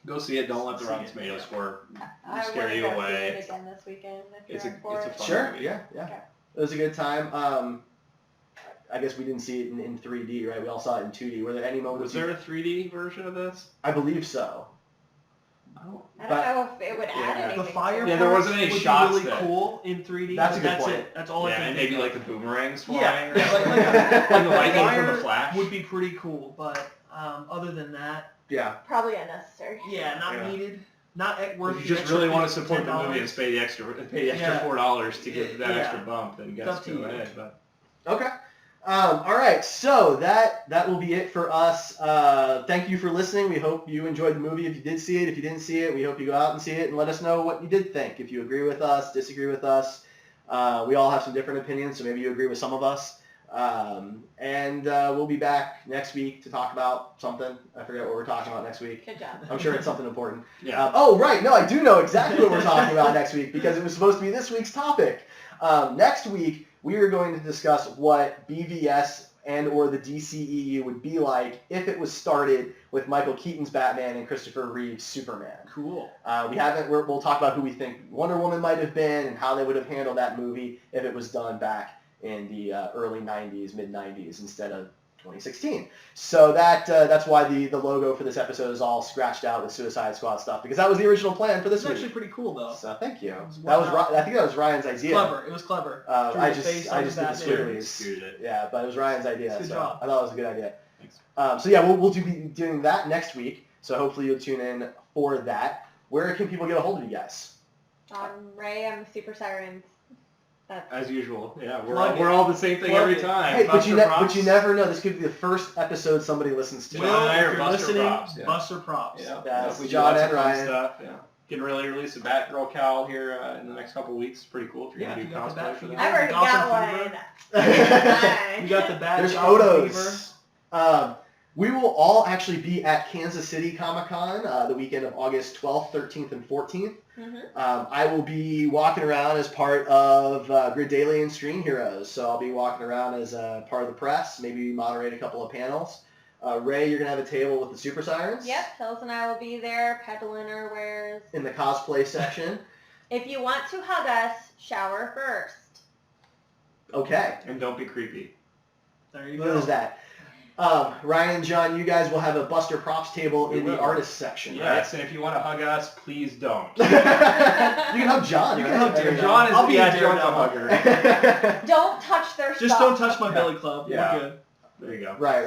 Go see it. Don't let the See Rotten it, Tomatoes yeah. score I scare wanna you go see away. it again this weekend if It's you're a- up for it's a it. fun Sure. movie. Yeah. Okay. It was a good time. I guess we didn't see it in 3D, right? We all saw it in 2D. Were there any moments? Was there a 3D version of this? I believe so. I don't But- know if it would add Yeah. anything. The fire Yeah, there parts wasn't any would shots be really that- cool in 3D. That's a but good that's point. it. That's all I Yeah, can and think maybe of. like the boomerangs flying. Yeah, or like something. the Like the lightning fire from the Flash. would be pretty cool, but other than that, Yeah. Probably unnecessary. yeah, not Yeah. needed. Not worth If the you just extra really want to support the $10. movie and pay the extra Yeah. $4 to get that Yeah. extra bump, then you It's guys up to go you. ahead. But Okay. All right. So that will be it for us. Thank you for listening. We hope you enjoyed the movie. If you did see it, if you didn't see it, we hope you go out and see it and let us know what you did think. If you agree with us, disagree with us, We all have some different opinions, so maybe you agree with some of us. And we'll be back next week to talk about something. I forget what we're talking about next week. Good job. I'm sure it's something important. Yeah. Oh, right. No, I do know exactly what we're talking about next week because it was supposed to be this week's topic. Next week, we are going to discuss what BVS and or the DCEU would be like if it was started with Michael Keaton's Batman and Christopher Reeve's Superman. Cool. We'll talk about who we think Wonder Woman might have been and how they would have handled that movie if it was done back in the early 90s, mid-90s instead of 2016. So that's why the logo for this episode is all scratched out with Suicide Squad stuff, because that was the original plan for this It's week. actually pretty cool, though. So thank you. Wow. I think that was Ryan's idea. Clever. It was clever. I just did the Batman. squigglies. Yeah, but it was Ryan's idea. Good so job. I thought it was a good idea. Thanks. So yeah, we'll be doing that next week. So hopefully you'll tune in for that. Where can people get a hold of you guys? Ray, I'm Super Sirens. As usual. Yeah, Plug we're all the same thing Plug every it. time. Hey, but you Buster never know. This could be the first episode somebody listens to. John Will, and I are if you're Buster listening, Props, yeah. Buster Props. Yeah, That's we do John lots and of fun Ryan. stuff. Yeah. Getting ready to release a Batgirl cowl here in the next couple of weeks. Pretty cool if you're Yeah, gonna do you got the cosplay Bat for fever. that. I've already Gotham got Fever. one. You got the bad There's Gotham photos. We will all actually be at Kansas City Comic-Con the weekend of August 12th, 13th, and 14th. I will be walking around as part of Grid Daily and Screen Heroes. So I'll be walking around as part of the press, maybe moderate a couple of panels. Ray, you're going to have a table with the Super Sirens? Yep, Hills and I will be there peddling our wares. In the cosplay section. If you want to hug us, shower first. Okay. And don't be creepy. There you What go. is that? Ryan and John, you guys will have a Buster Props table We in the will. artist section, Yes, and if you want to hug us, please don't. right? You can hug John, You right? can hug There David. you go. John is I'll be a John's a daredevil. hugger. Don't touch their Just stuff. don't touch my Yeah. Billy Club. Yeah. We're good. There you go. Right.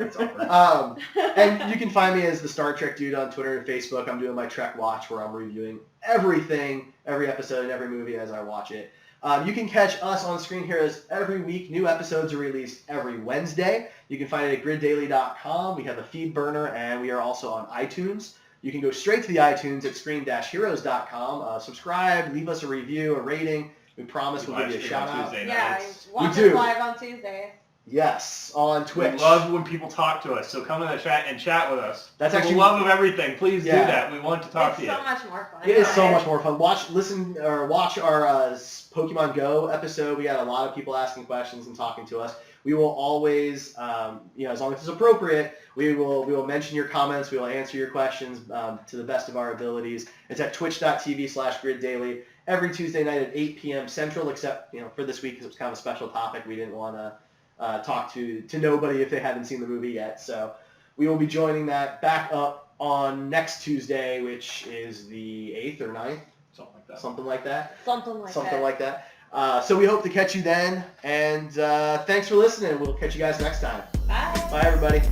It's over. And you can find me as the Star Trek Dude on Twitter and Facebook. I'm doing my Trek Watch where I'm reviewing everything, every episode and every movie as I watch it. You can catch us on Screen Heroes every week. New episodes are released every Wednesday. You can find it at griddaily.com. We have a feed burner, and we are also on iTunes. You can go straight to the iTunes at screen-heroes.com. Subscribe, leave us a review, a rating. We promise we'll give you a shout-out. Tuesday Yeah, nights. watch We do. us live on Tuesdays. Yes, on Twitch. We love when people talk to us, so come in the chat and chat with us. That's For actually- the love of everything. Please Yeah. do that. We want to talk It's to you. so much more fun. It is so much more fun. Watch our Pokemon Go episode. We had a lot of people asking questions and talking to us. We will always, as long as it's appropriate, we will mention your comments. We will answer your questions to the best of our abilities. It's at twitch.tv/griddaily every Tuesday night at 8 p.m. Central, except for this week because it was kind of a special topic. We didn't want to talk to nobody if they haven't seen the movie yet. So we will be joining that back up on next Tuesday, which is the 8th or 9th. Something like that. Something like that. Something like that. So we hope to catch you then. And thanks for listening. We'll catch you guys next time. Bye. Bye, everybody.